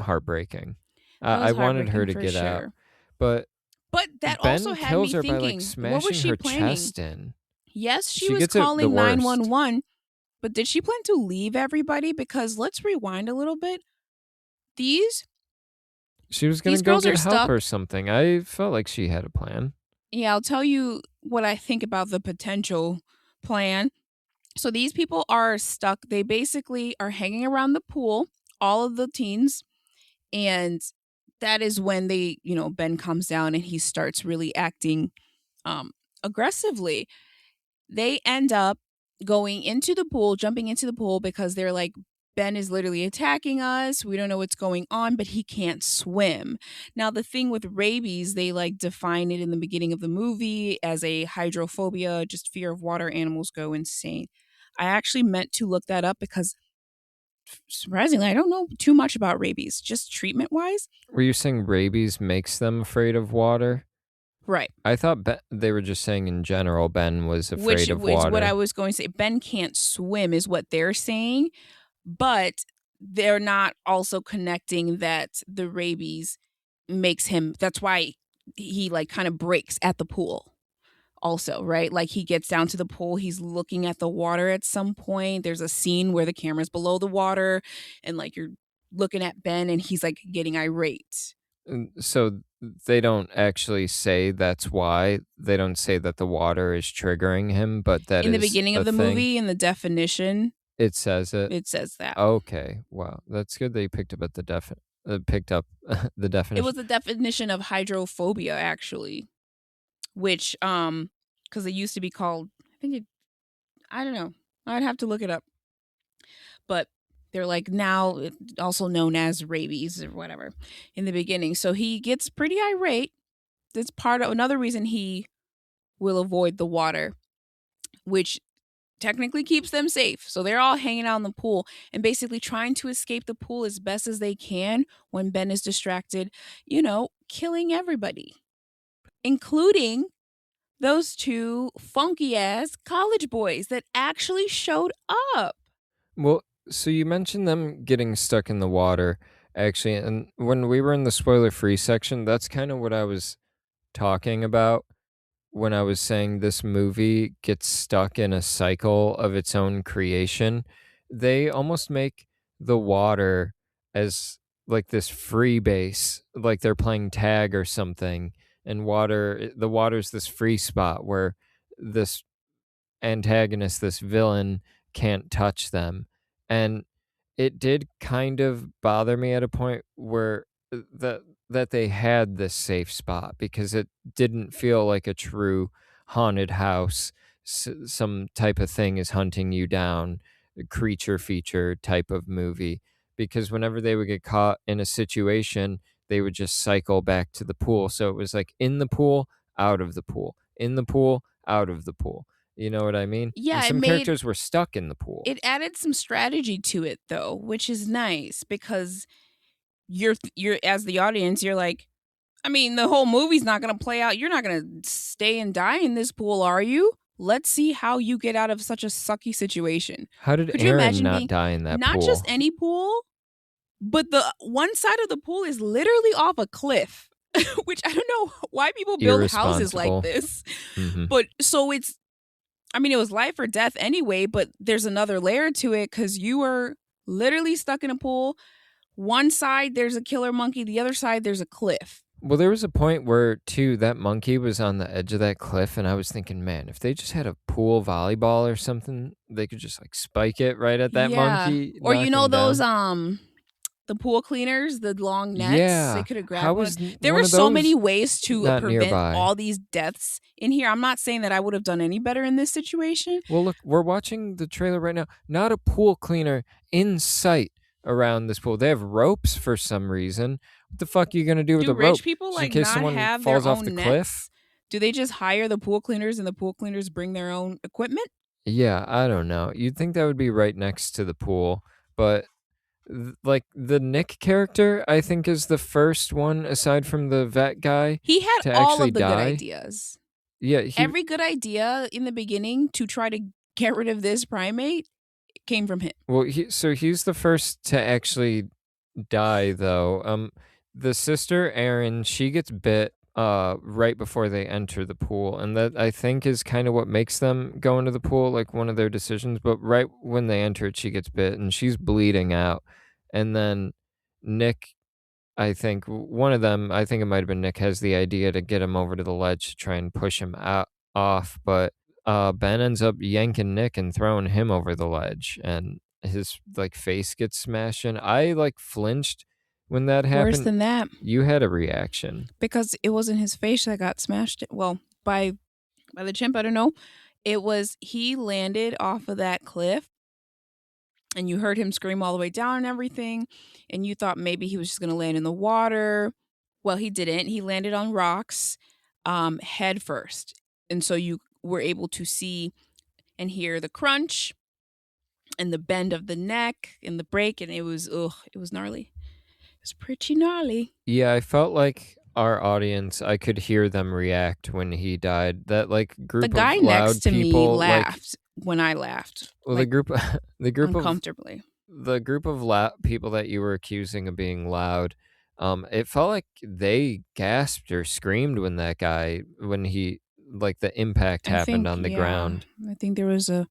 heartbreaking. That I was wanted her heartbreaking to for get out, sure. but But that also Ben had kills me her by like thinking, what was smashing she her planning? chest in. Yes, she She was gets it the calling worst. 911, but did she plan to leave everybody? Because let's rewind a little bit. These She was gonna these go girls get are help stuck. or something. I felt like she had a plan. Yeah, I'll tell you what I think about the potential plan. So these people are stuck. They basically are hanging around the pool, all of the teens, and that is when Ben comes down and he starts really acting um aggressively. They end up going into the pool, jumping into the pool because they're like, Ben is literally attacking us. We don't know what's going on, but he can't swim. Now, the thing with rabies, they like define it in the beginning of the movie as a hydrophobia, just fear of water. Animals go insane. I actually meant to look that up because surprisingly, I don't know too much about rabies, just treatment wise. Were you saying rabies makes them afraid of water? Right. I thought they were just saying in general Ben was Which afraid of is what I water. was going to say. Ben can't swim, is what they're saying, but they're not also connecting that the rabies makes him. That's why he like kind of breaks at the pool. Also, right? Like he gets down to the pool, he's looking at the water at some point. There's a scene where the camera's below the water and like you're looking at Ben and he's like getting irate. So they don't actually say that's why. They don't say that the water is triggering him, but that In the is beginning a of the thing. movie, in the definition, It says it. it says that. Okay, wow, that's good that you picked up picked up the It definition. was the definition of hydrophobia actually, which because it used to be called, I don't know, I'd have to look it up, but they're like now also known as rabies or whatever in the beginning. So he gets pretty irate. That's part of another reason he will avoid the water, which technically keeps them safe. So they're all hanging out in the pool and basically trying to escape the pool as best as they can when Ben is distracted, killing everybody, including those two funky ass college boys that actually showed up. Well, so you mentioned them getting stuck in the water, actually, and when we were in the spoiler-free section, that's kind of what I was talking about when I was saying this movie gets stuck in a cycle of its own creation. They almost make the water as like this free base, like they're playing tag or something, and the water's this free spot where this antagonist, this villain, can't touch them. And it did kind of bother me at a point where that they had this safe spot, because it didn't feel like a true haunted house. Some type of thing is hunting you down, a creature feature type of movie. Because whenever they would get caught in a situation, they would just cycle back to the pool. So it was like in the pool, out of the pool, in the pool, out of the pool. You know what I mean? And Yeah, some characters were stuck in the pool. it added some strategy to it though, which is nice because you're as the audience, you're like, I mean, the whole movie's not going to play out. You're not going to stay and die in this pool, are you? Let's see how you get out of such a sucky situation. How did Could you Aaron imagine not being die in that not pool? just any pool, but the one side of the pool is literally off a cliff, which I don't know why people build houses like Irresponsible. this. Mhm. But so it's, I mean, it was life or death anyway, but there's another layer to it because you were literally stuck in a pool. One side, there's a killer monkey. The other side, there's a cliff. Well, there was a point where, too, that monkey was on the edge of that cliff, and I was thinking, man, if they just had a pool volleyball or something, they could just like spike it right at that monkey. Or knock you know him those down. the pool cleaners, the long nets. Yeah. They could have grabbed How one. was There one were of so many those ways to not prevent nearby? all these deaths in here. I'm not saying that I would have done any better in this situation. Well, look, we're watching the trailer right now. Not a pool cleaner in sight around this pool. They have ropes for some reason. What the fuck are you gonna do with Do a rope? rich people Just like in case not someone have falls their off own the nets? cliff? Do they just hire the pool cleaners and the pool cleaners bring their own equipment? Yeah, I don't know. You'd think that would be right next to the pool, but like the Nick character, I think is the first one aside from the vet guy He had to all actually of the good die. ideas. Yeah, Every good idea in the beginning to try to get rid of this primate came from him. well, he's the first to actually die though. The sister Erin, she gets bit right before they enter the pool, and that I think is kind of what makes them go into the pool, like one of their decisions. But right when they enter it, she gets bit and she's bleeding out. And then Nick, I think one of them, I think it might have been Nick, has the idea to get him over to the ledge to try and push him out off, but Ben ends up yanking Nick and throwing him over the ledge, and his like face gets smashed in. I like flinched when that Worse happened. than that, You had a reaction. because it wasn't his face that got smashed. Well, by the chimp, I don't know. It was, he landed off of that cliff and you heard him scream all the way down and everything, and you thought maybe he was just going to land in the water. Well, he didn't. He landed on rocks head first. And so you were able to see and hear the crunch and the bend of the neck and the break, and it was gnarly. It was pretty gnarly. Yeah, I felt like our audience, I could hear them react when he died. That like group The guy of loud next to me people, like, laughed when I laughed. well, like, the group of uncomfortably. the group of people that you were accusing of being loud, it felt like they gasped or screamed when he like the impact happened on the ground. I think there was a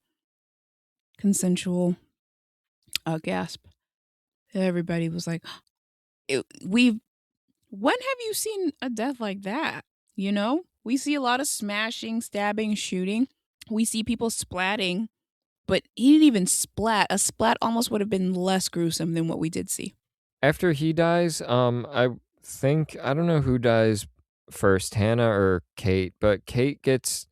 consensual gasp. Everybody was like, when have you seen a death like that? You know, we see a lot of smashing, stabbing, shooting. We see people splatting, but he didn't even splat. A splat almost would have been less gruesome than what we did see. After he dies, I think, I don't know who dies first, Hannah or Kate, but Kate gets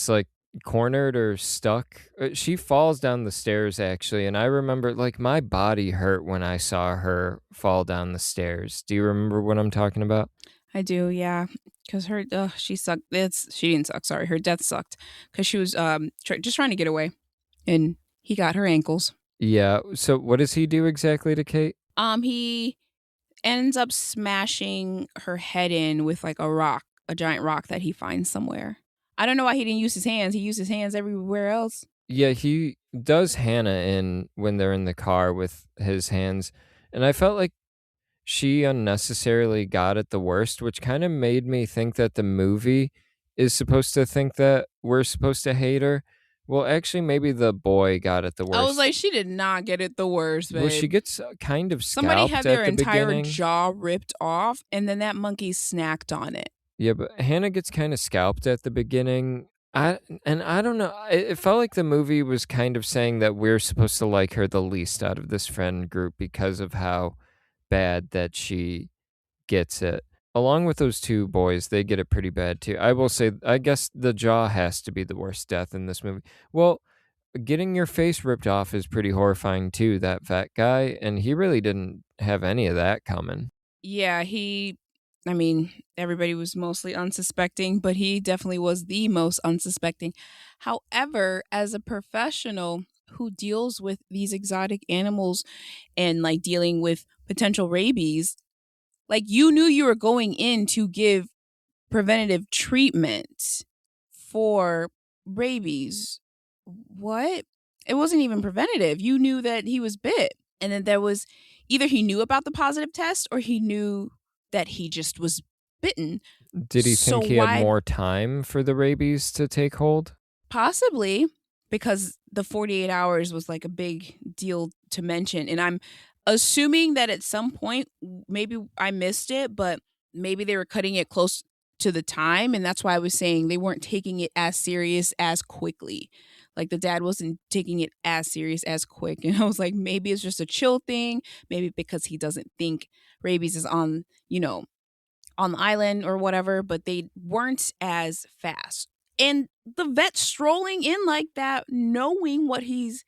like cornered or stuck. She falls down the stairs actually, and I remember like my body hurt when I saw her fall down the stairs. Do you remember what I'm talking about? I do, yeah. Because she sucked. She didn't suck. Sorry, her death sucked because she was just trying to get away, and he got her ankles. Yeah. So what does he do exactly to Kate? He ends up smashing her head in with like a giant rock that he finds somewhere. I don't know why he didn't use his hands. He used his hands everywhere else. Yeah, he does Hannah in when they're in the car with his hands, and I felt like she unnecessarily got it the worst, which kind of made me think that the movie is supposed to think that we're supposed to hate her, Well, actually, maybe the boy got it the I was like, worst. she did not get it the worst, Well, she babe. gets kind of Somebody had scalped their at the entire beginning. jaw ripped off, and then that monkey snacked on it. Yeah, but Hannah gets kind of scalped at the beginning. I don't know. It felt like the movie was kind of saying that we're supposed to like her the least out of this friend group because of how bad that she gets it. Along with those two boys, they get it pretty bad too. I will say, I guess the jaw has to be the worst death in this movie. Well, getting your face ripped off is pretty horrifying too, that fat guy, and he really didn't have any of that coming. Yeah, I mean, everybody was mostly unsuspecting, but he definitely was the most unsuspecting. However, as a professional who deals with these exotic animals and like dealing with potential rabies, like you knew you were going in to give preventative treatment for rabies. What? It wasn't even preventative. You knew that he was bit. And then there was either he knew about the positive test or he knew that he just was bitten. Did he So think he had why more time for the rabies to take hold? possibly because the 48 hours was like a big deal to mention. And I'm assuming that at some point, maybe I missed it, but maybe they were cutting it close to the time. And that's why I was saying they weren't taking it as serious as quickly. Like the dad wasn't taking it as serious as quick. And I was like, maybe it's just a chill thing. Maybe because he doesn't think rabies is on, on the island or whatever, but they weren't as fast. And the vet strolling in like that, knowing what he's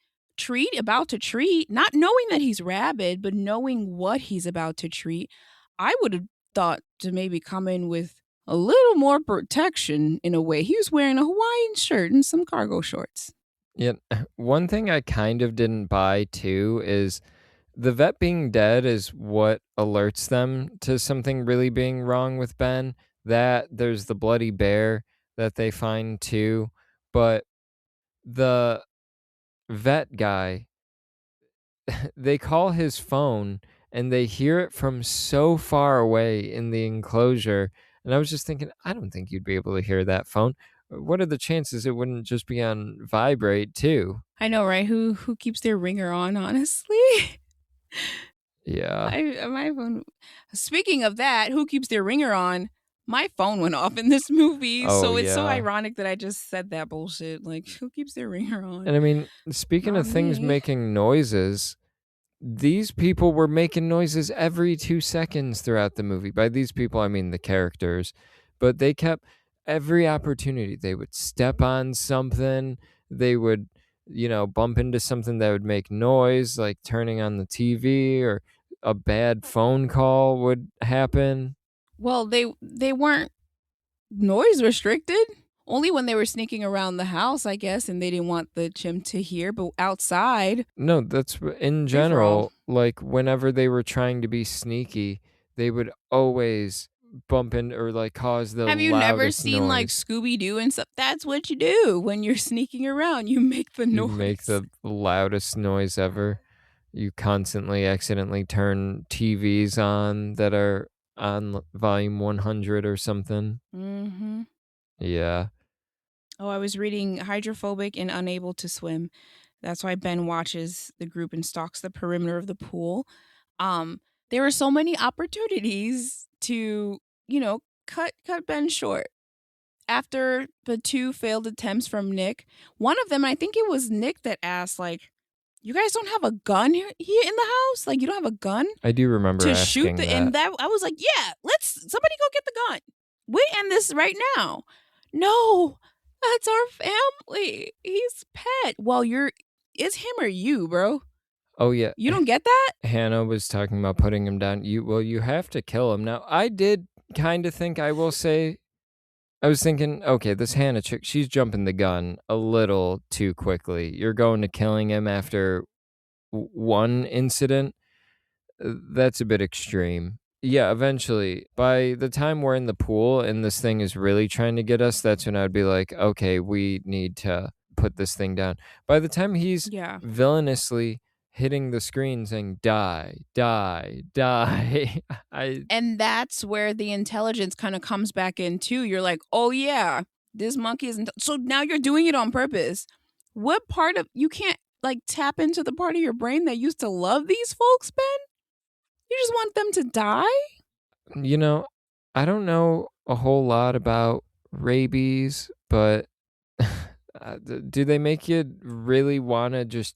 about to treat, not knowing that he's rabid, but knowing what he's about to treat, I would have thought to maybe come in with a little more protection in a way. He was wearing a Hawaiian shirt and some cargo shorts. Yeah, one thing I kind of didn't buy too is the vet being dead is what alerts them to something really being wrong with Ben. That there's the bloody bear that they find too, but the vet guy, they call his phone and they hear it from so far away in the enclosure. And I was just thinking, I don't think you'd be able to hear that phone. What are the chances it wouldn't just be on vibrate too? I know, right? Who keeps their ringer on, honestly? Yeah. My phone. Speaking of that, who keeps their ringer on? My phone went off in this movie, Oh, so it's so yeah. ironic that I just said that bullshit. Like, who keeps their ringer on? And I mean, speaking Not of things me. making noises, these people were making noises every 2 seconds throughout the movie. By these people, I mean the characters. But they kept every opportunity. They would step on something, they would, bump into something that would make noise, like turning on the TV, or a bad phone call would happen. Well, they weren't noise restricted. Only when they were sneaking around the house, I guess, and they didn't want the chimp to hear. But outside, No, that's in free for all. general, like whenever they were trying to be sneaky, they would always bump in or like cause the Have you never loudest seen like noise. Scooby Doo and stuff? That's what you do when you're sneaking around. You make the You make noise. the loudest noise ever. You constantly accidentally turn TVs on that are on volume 100 or something. Mm-hmm. Yeah. Oh, I was reading hydrophobic and unable to swim. That's why Ben watches the group and stalks the perimeter of the pool. Um, there were so many opportunities to, cut Ben short. After the two failed attempts from Nick, one of them, I think it was Nick that asked, like, you guys don't have a gun here in the house? Like, you don't have a gun I do remember to shoot asking the, that. and that, I was like, yeah, somebody go get the gun. We end this right now. No, that's our family. He's pet. Well, it's him or you, bro. Oh, yeah. You don't get that? Hannah was talking about putting him down. You have to kill him. Now, I did kind of think, I will say, I was thinking, okay, this Hannah chick, she's jumping the gun a little too quickly. You're going to killing him after one incident. That's a bit extreme. Yeah, eventually, by the time we're in the pool and this thing is really trying to get us, that's when I'd be like, okay, we need to put this thing down. By the time he's Yeah. villainously hitting the screen saying, die, die, die, I, And that's where the intelligence kind of comes back in too. You're like, oh yeah, this monkey isn't. So now you're doing it on purpose. What part of you can't like tap into the part of your brain that used to love these folks, Ben? You just want them to die? You know, I don't know a whole lot about rabies, but do they make you really want to just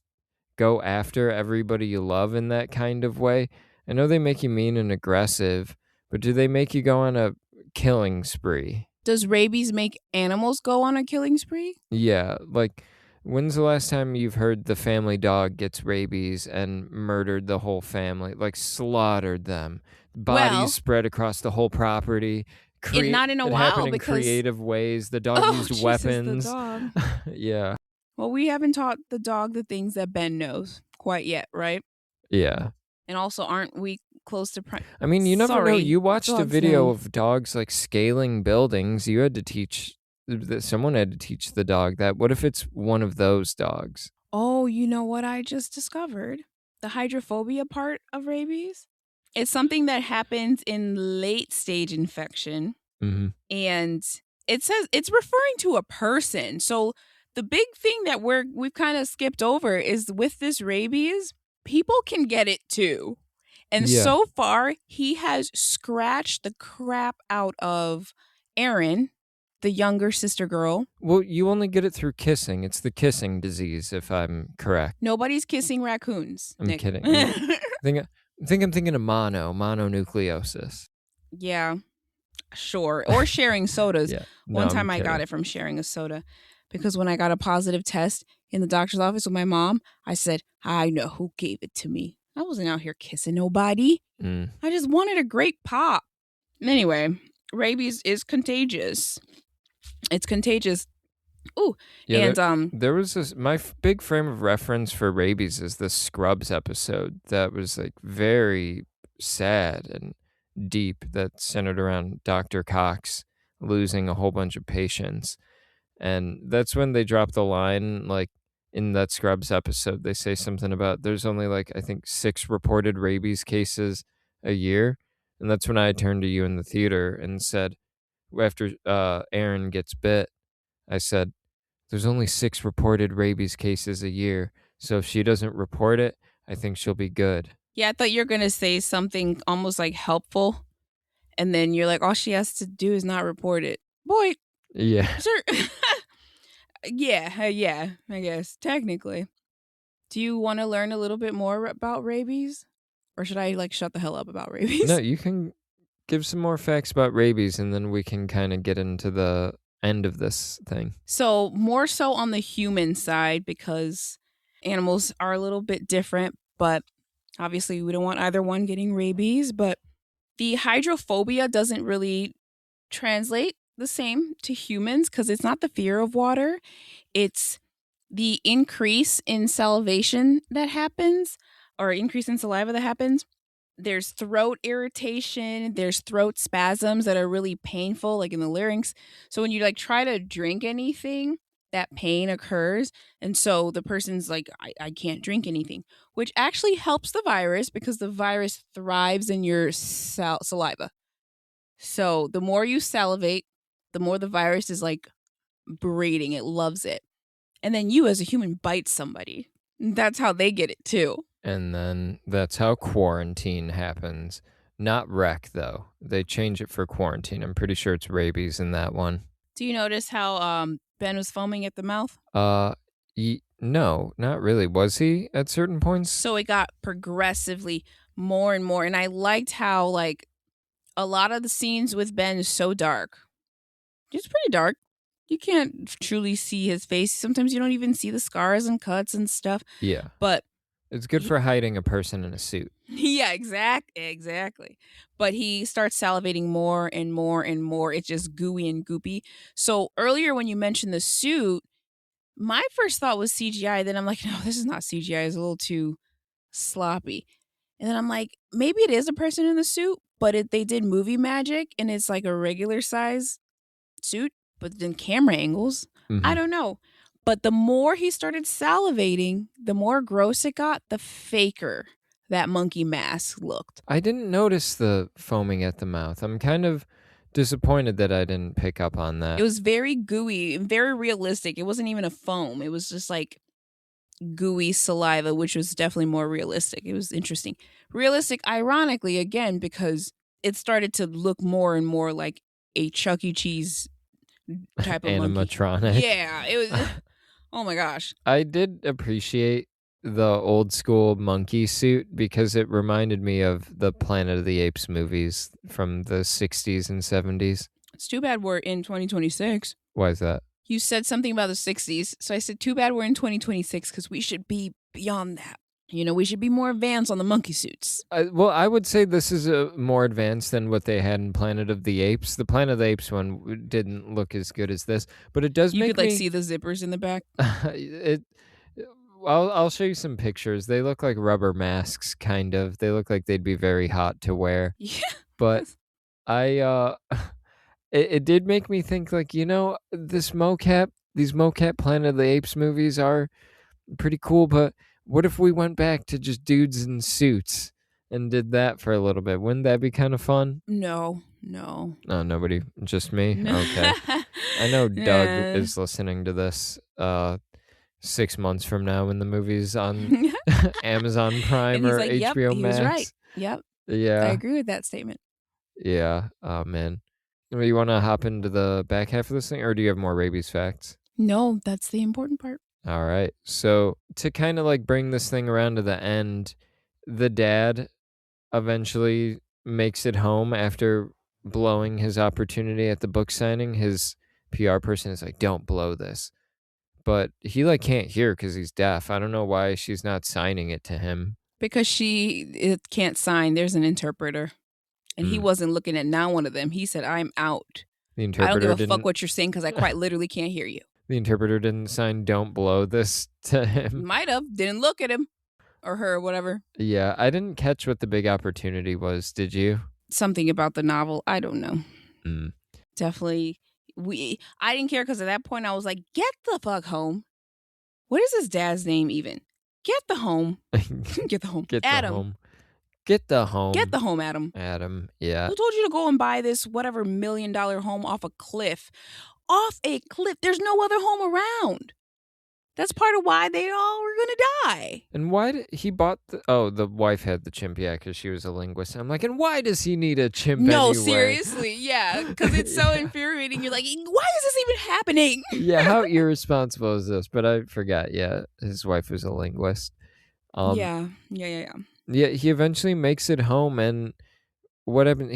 go after everybody you love in that kind of way? I know they make you mean and aggressive, but do they make you go on a killing spree? Does rabies make animals go on a killing spree? Yeah, like when's the last time you've heard the family dog gets rabies and murdered the whole family, like slaughtered them, bodies Well, spread across the whole property? not in a It happened while in because creative ways. The dog oh used Jesus, the weapons. dog. Yeah, Well, we haven't taught the dog the things that Ben knows quite yet, right? yeah. And also, aren't we close to I mean, you never know. Sorry, You watched a dog's video name. of dogs like scaling buildings. You had to teach someone had to teach the dog that. What if it's one of those dogs? Oh, you know what I just discovered? The hydrophobia part of rabies. It's something that happens in late stage infection. Mm-hmm. And it says it's referring to a person. So the big thing that we've kind of skipped over is with this rabies, people can get it too. And Yeah. so far, he has scratched the crap out of Erin, the younger sister girl. Well, you only get it through kissing. It's the kissing disease, if I'm correct. Nobody's kissing raccoons. I'm Nick. kidding. I think I'm thinking of mononucleosis. Yeah, sure. Or sharing sodas. Yeah. One time I got it from sharing a soda because when I got a positive test in the doctor's office with my mom, I said, I know who gave it to me. I wasn't out here kissing nobody. Mm. I just wanted a great pop. Anyway, rabies is contagious. It's contagious. Ooh, Yeah, and there was this. Big frame of reference for rabies is the Scrubs episode that was like very sad and deep, that centered around Dr. Cox losing a whole bunch of patients, and that's when they drop the line like in that Scrubs episode. They say something about there's only like I think 6 reported rabies cases a year, and that's when I turned to you in the theater and said after Aaron gets bit, I said, there's only 6 reported rabies cases a year, so if she doesn't report it, I think she'll be good. yeah, I thought you were going to say something almost like helpful. And then you're like, all she has to do is not report it. Boy, Yeah. sure. Yeah, I guess, technically. Do you want to learn a little bit more about rabies? Or should I like shut the hell up about rabies? No, you can give some more facts about rabies, and then we can kind of get into the end of this thing. So, more so on the human side because animals are a little bit different, but obviously we don't want either one getting rabies. But the hydrophobia doesn't really translate the same to humans because it's not the fear of water, it's the increase in salivation that happens or increase in saliva that happens. There's throat irritation, there's throat spasms that are really painful, like in the larynx. So when you like try to drink anything, that pain occurs. And so the person's like, I can't drink anything, which actually helps the virus because the virus thrives in your saliva. So the more you salivate, the more the virus is like breeding. It loves it. And then you as a human bite somebody. That's how they get it too. And then that's how quarantine happens. Not wreck, though. They change it for quarantine. I'm pretty sure it's rabies in that one. Do you notice how Ben was foaming at the mouth? No, not really. Was he at certain points? So it got progressively more and more. And I liked how like a lot of the scenes with Ben is so dark. It's pretty dark. You can't truly see his face. Sometimes you don't even see the scars and cuts and stuff. Yeah. But it's good for hiding a person in a suit. Yeah, exactly. But he starts salivating more and more and more. It's just gooey and goopy. So earlier when you mentioned the suit, my first thought was CGI. Then I'm like, no, this is not CGI. It's a little too sloppy. And then I'm like, maybe it is a person in the suit, but they did movie magic and it's like a regular size suit, but then camera angles. Mm-hmm. I don't know. But the more he started salivating, the more gross it got, the faker that monkey mask looked. I didn't notice the foaming at the mouth. I'm kind of disappointed that I didn't pick up on that. It was very gooey and very realistic. It wasn't even a foam. It was just like gooey saliva, which was definitely more realistic. It was interesting. Realistic, ironically, again, because it started to look more and more like a Chuck E. Cheese type of monkey. Animatronic. Yeah, it was. Oh my gosh. I did appreciate the old school monkey suit because it reminded me of the Planet of the Apes movies from the 60s and 70s. It's too bad we're in 2026. Why is that? You said something about the 60s. So I said, too bad we're in 2026 because we should be beyond that. You know, we should be more advanced on the monkey suits. Well, I would say this is more advanced than what they had in Planet of the Apes. The Planet of the Apes one didn't look as good as this, but it does You make could like me... see the zippers in the back. I'll show you some pictures. They look like rubber masks, kind of. They look like they'd be very hot to wear. Yeah. But I it did make me think, like, these mocap Planet of the Apes movies are pretty cool, but what if we went back to just dudes in suits and did that for a little bit? Wouldn't that be kind of fun? No. Oh, nobody, just me? No. Okay. I know Doug Yeah. is listening to this 6 months from now when the movie's on Amazon Prime And he's or like, yep, HBO he Max. was right. Yep. Yeah. I agree with that statement. Yeah. Oh, man. You want to hop into the back half of this thing, or do you have more rabies facts? No, that's the important part. All right. So to kind of like bring this thing around to the end, the dad eventually makes it home after blowing his opportunity at the book signing. His PR person is like, don't blow this. But he like can't hear because he's deaf. I don't know why she's not signing it to him. Because it can't sign. There's an interpreter. And he wasn't looking at now one of them. He said, I'm out. The interpreter I don't give a didn't... fuck what you're saying because I quite literally can't hear you. The interpreter didn't sign "Don't blow this" to him. Might have. Didn't look at him. Or her, or whatever. Yeah, I didn't catch what the big opportunity was. Did you? Something about the novel. I don't know. Mm. Definitely. I didn't care because at that point I was like, get the fuck home. What is his dad's name even? Get the home. Get the home. Get Adam. the home. Get the home. Get the home, Adam. Adam, yeah. Who told you to go and buy this whatever $1 million home off a cliff? Off a cliff. There's no other home around. That's part of why they all were going to die. And why did he bought the wife had the chimp, yeah, because she was a linguist. I'm like, and why does he need a chimp No, anyway? seriously, yeah, because it's so infuriating. You're like, why is this even happening? Yeah, how irresponsible is this? But I forgot, yeah, his wife was a linguist. Yeah. Yeah, he eventually makes it home, and what happened,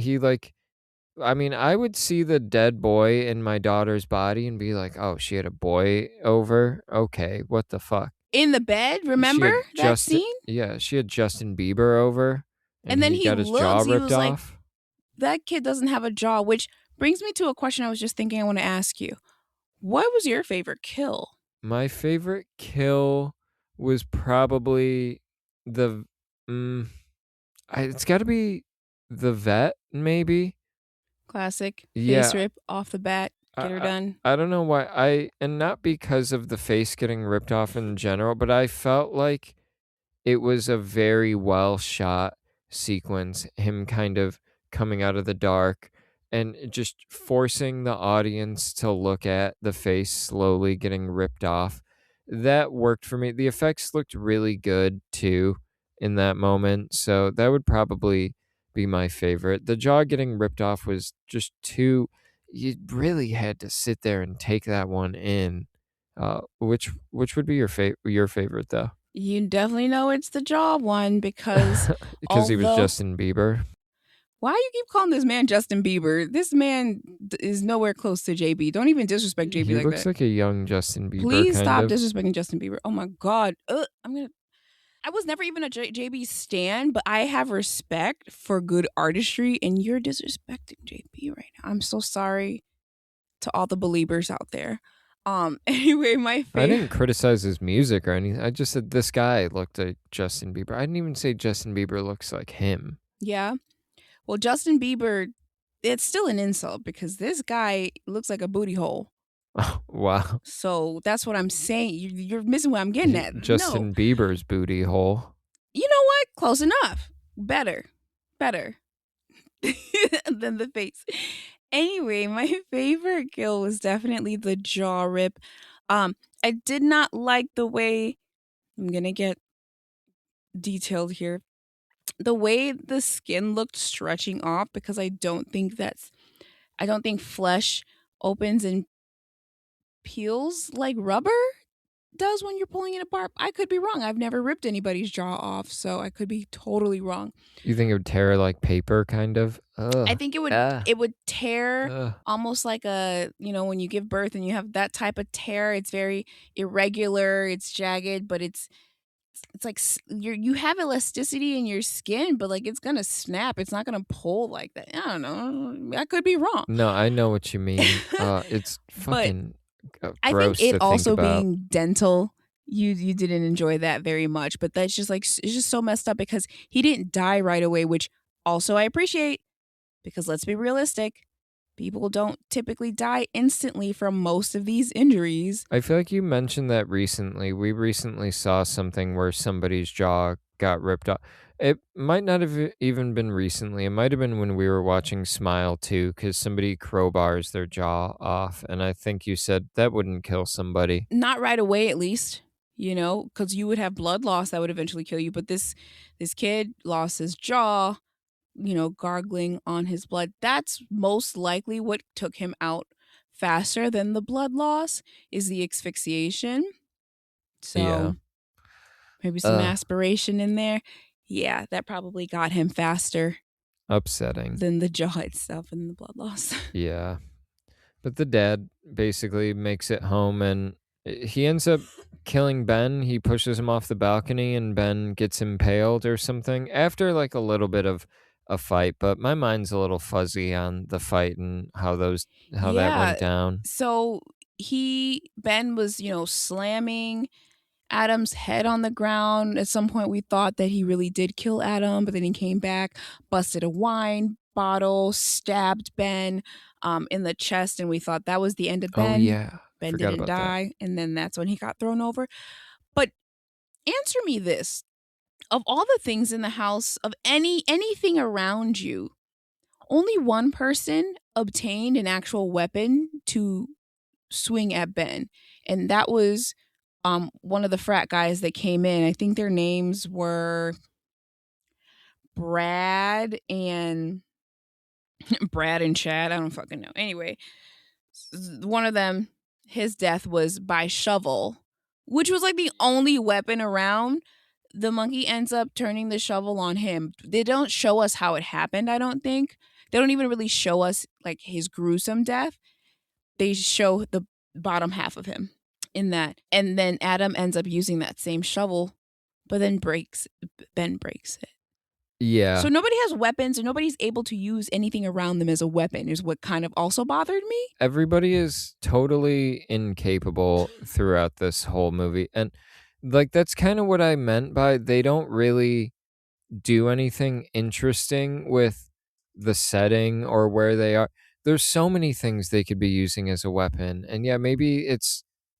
I would see the dead boy in my daughter's body and be like, oh, she had a boy over? Okay, what the fuck? In the bed, remember that scene? Yeah, she had Justin Bieber over, and then he got his jaw ripped off. That kid doesn't have a jaw, which brings me to a question I was just thinking I want to ask you. What was your favorite kill? My favorite kill was probably it's got to be the vet, maybe. Classic. Yeah. Face rip off the bat. Get her done. I don't know why. And not because of the face getting ripped off in general, but I felt like it was a very well shot sequence. Him kind of coming out of the dark and just forcing the audience to look at the face slowly getting ripped off. That worked for me. The effects looked really good too in that moment. So that would probably be my favorite. The jaw getting ripped off was just too... You really had to sit there and take that one in. Which would be your favorite though? You definitely know it's the jaw one because he was Justin Bieber. Why you keep calling this man Justin Bieber? This man is nowhere close to JB. Don't even disrespect JB like that. He looks like a young Justin Bieber. Please stop disrespecting Justin Bieber. Oh my God. I was never even a JB stan, but I have respect for good artistry, and you're disrespecting JB right now. I'm so sorry to all the believers out there. Anyway, my favorite... I didn't criticize his music or anything. I just said this guy looked like Justin Bieber. I didn't even say Justin Bieber looks like him. Yeah. Well, Justin Bieber, it's still an insult because this guy looks like a booty hole. Oh, wow. So that's what I'm saying. You're missing what I'm getting at. Justin Bieber's booty hole. You know what? Close enough. Better than the face. Anyway, my favorite kill was definitely the jaw rip. I did not like the way, I'm gonna get detailed here. The way the skin looked stretching off, because I don't think flesh opens and peels like rubber does when you're pulling it apart. I could be wrong. I've never ripped anybody's jaw off, so I could be totally wrong. You think it would tear like paper, kind of? I Ugh. think Ah. it would tear Ugh. almost like a, when you give birth and you have that type of tear. It's very irregular, it's jagged, but it's like you have elasticity in your skin, but like it's gonna snap. It's not gonna pull like that. I don't know. I could be wrong. No, I know what you mean. It's But fucking I think gross it to think also about. being dental, you didn't enjoy that very much. But that's just like it's just so messed up because he didn't die right away, which also I appreciate, because let's be realistic. People don't typically die instantly from most of these injuries. I feel like you mentioned that recently. We recently saw something where somebody's jaw got ripped off. It might not have even been recently. It might have been when we were watching Smile too, because somebody crowbars their jaw off. And I think you said that wouldn't kill somebody. Not right away, at least, because you would have blood loss that would eventually kill you. But this kid lost his jaw, gargling on his blood. That's most likely what took him out faster than the blood loss is the asphyxiation. Yeah. So maybe some Uh, aspiration in there. Yeah, that probably got him faster upsetting. than the jaw itself and the blood loss. Yeah. But the dad basically makes it home and he ends up killing Ben. He pushes him off the balcony and Ben gets impaled or something after like a little bit of a fight, but my mind's a little fuzzy on the fight and how that went Yeah. down. So Ben was, slamming Adam's head on the ground. At some point, we thought that he really did kill Adam, but then he came back, busted a wine bottle, stabbed Ben in the chest, and we thought that was the end of Oh Ben. yeah, Ben forgot didn't about that. die, and then that's when he got thrown over. But answer me this. Of all the things in the house, of anything around you, only one person obtained an actual weapon to swing at Ben, and that was one of the frat guys that came in. I think their names were Brad and Brad and Chad. I don't fucking know. Anyway, one of them, his death was by shovel, which was like the only weapon around. The monkey ends up turning the shovel on him. They don't show us how it happened, I don't think. They don't even really show us like his gruesome death. They show the bottom half of him in that. And then Adam ends up using that same shovel, but then Ben breaks it. Yeah, So nobody has weapons and nobody's able to use anything around them as a weapon is what kind of also bothered me. everybody is totally incapable throughout this whole movie. And like that's kind of what I meant by they don't really do anything interesting with the setting or where they are. There's so many things they could be using as a weapon. And yeah, maybe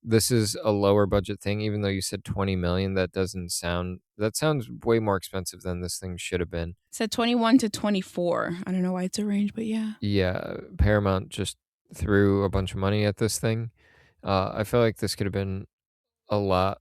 this is a lower budget thing, even though you said 20 million. That sounds way more expensive than this thing should have been. It said 21 to 24. I don't know why it's a range, but yeah. Yeah, Paramount just threw a bunch of money at this thing. I feel like this could have been a lot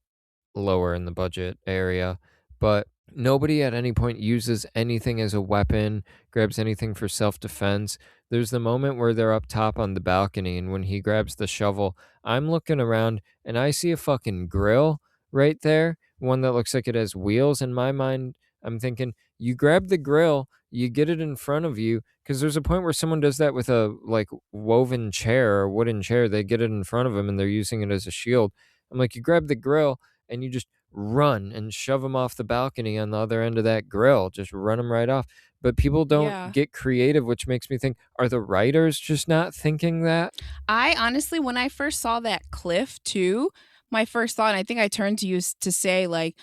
lower in the budget area, but nobody at any point uses anything as a weapon, grabs anything for self defense. There's the moment where they're up top on the balcony, and when he grabs the shovel, I'm looking around and I see a fucking grill right there, one that looks like it has wheels. In my mind, I'm thinking, you grab the grill, you get it in front of you, because there's a point where someone does that with a like woven chair or wooden chair. They get it in front of them and they're using it as a shield. I'm like, you grab the grill and you just run and shove them off the balcony on the other end of that grill. Just run them right off. But people don't Yeah. get creative, which makes me think, are the writers just not thinking that? I honestly, when I first saw that cliff too, my first thought, and I think I turned to you to say, like,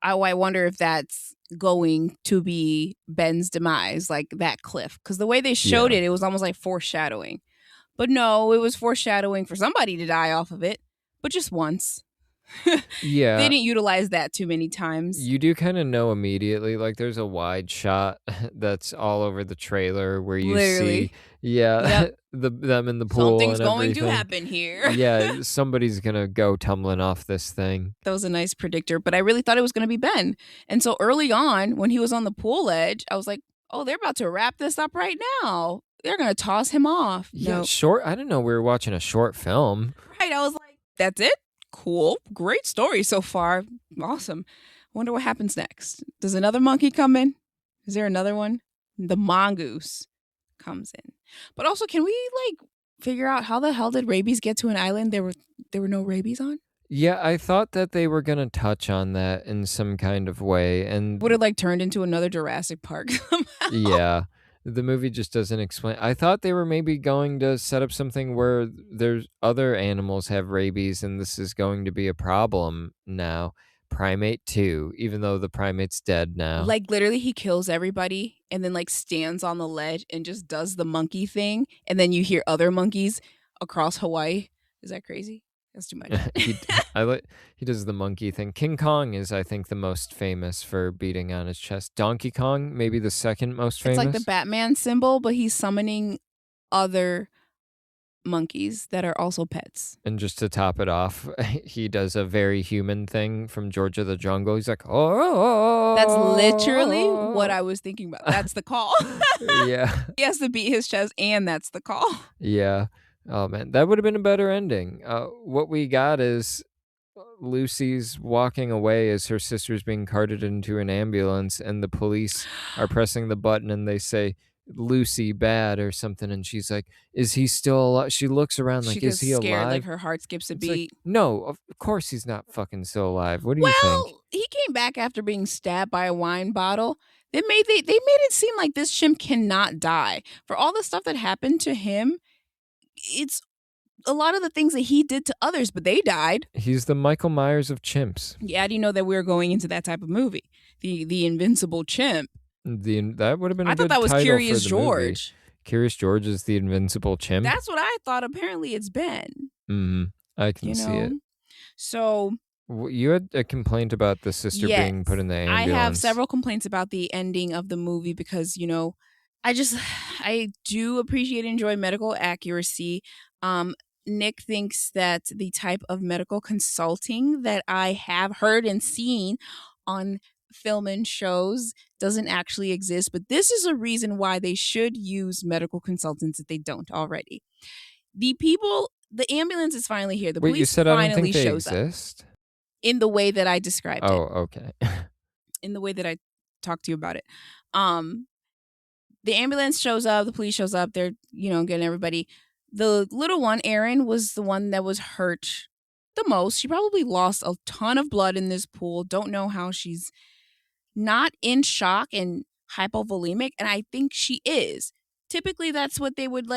I wonder if that's going to be Ben's demise, like that cliff. Because the way they showed Yeah. it, it was almost like foreshadowing. But no, it was foreshadowing for somebody to die off of it, but just once. They Yeah. didn't utilize that too many times. You do kind of know immediately. Like, there's a wide shot that's all over the trailer where you see, Literally. yeah, Yep. them in the pool Something's and going to everything. happen here. Yeah, somebody's gonna go tumbling off this thing. That was a nice predictor, but I really thought it was going to be Ben. And so early on, when he was on the pool edge, I was like, oh, they're about to wrap this up right now. They're going to toss him off. Yeah, No. short. I didn't know we were watching a short film. Right. I was like, that's it? Cool. Great story so far. Awesome. Wonder what happens next. Does another monkey come in? Is there another one? The mongoose comes in. But also, can we figure out how the hell did rabies get to an island there were no rabies on? Yeah, I thought that they were gonna touch on that in some kind of way, and Would it turned into another Jurassic Park somehow? yeah, the movie just doesn't explain. I thought they were maybe going to set up something where there's other animals have rabies, and this is going to be a problem now. Primate 2, even though the primate's dead now. Literally, he kills everybody and then stands on the ledge and just does the monkey thing, and then you hear other monkeys across Hawaii. Is that crazy? That's too much. He does the monkey thing. King Kong is, I think, the most famous for beating on his chest. Donkey Kong, maybe the second most famous. It's like the Batman symbol, but he's summoning other monkeys that are also pets. And just to top it off, he does a very human thing from George of the Jungle. He's like, oh. That's literally what I was thinking about. That's the call. Yeah. He has to beat his chest, and that's the call. Yeah. Oh, man. That would have been a better ending. What we got is Lucy's walking away as her sister's being carted into an ambulance, and the police are pressing the button, and they say, Lucy bad or something, and she's like, is he still alive? She looks around like, is he scared, alive? her heart skips a It's beat. like, no, of course he's not fucking still alive. What do you think? Well, he came back after being stabbed by a wine bottle. They made it seem like this chimp cannot die. For all the stuff that happened to him, it's a lot of the things that he did to others, but they died. He's the Michael Myers of chimps. Yeah, do you know that we were going into that type of movie? The Invincible Chimp. That would have been a I good thought that was title Curious for the movie. George. Curious George is the Invincible Chimp. That's what I thought. Apparently it's Ben. I can see it. So you had a complaint about the sister being put in the ambulance. I have several complaints about the ending of the movie because, I do appreciate and enjoy medical accuracy. Nick thinks that the type of medical consulting that I have heard and seen on film and shows doesn't actually exist, but this is a reason why they should use medical consultants if they don't already. The ambulance is finally here. The police you said I don't finally think they shows exist? up in the way that I described it. Oh, okay. In the way that I talked to you about it. The ambulance shows up, the police shows up, they're, getting everybody. The little one, Erin, was the one that was hurt the most. She probably lost a ton of blood in this pool. Don't know how she's not in shock and hypovolemic, and I think she is. Typically, that's what they would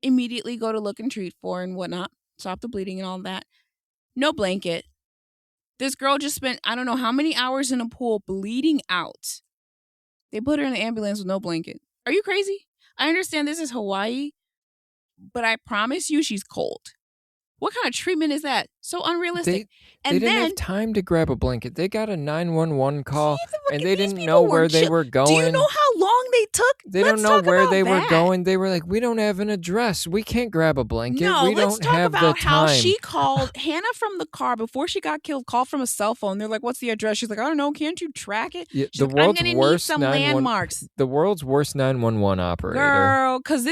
immediately go to look and treat for and whatnot. Stop the bleeding and all that. No blanket. This girl just spent I don't know how many hours in a pool bleeding out. They put her in the ambulance with no blanket. Are you crazy? I understand this is Hawaii, but I promise you she's cold. What kind of treatment is that? So unrealistic. They didn't have time to grab a blanket. They got a 911 call, and they didn't know where they were going. Do you know how long they took? They don't know where they were going. They were like, we don't have an address. We can't grab a blanket. No, we let's don't talk have about the time. how she called Hannah from the car before she got killed, called from a cell phone. They're like, what's the address? She's like, I don't know. Can't you track it? Yeah, She's like, I'm going to need some landmarks. The world's worst 911 operator. Girl, because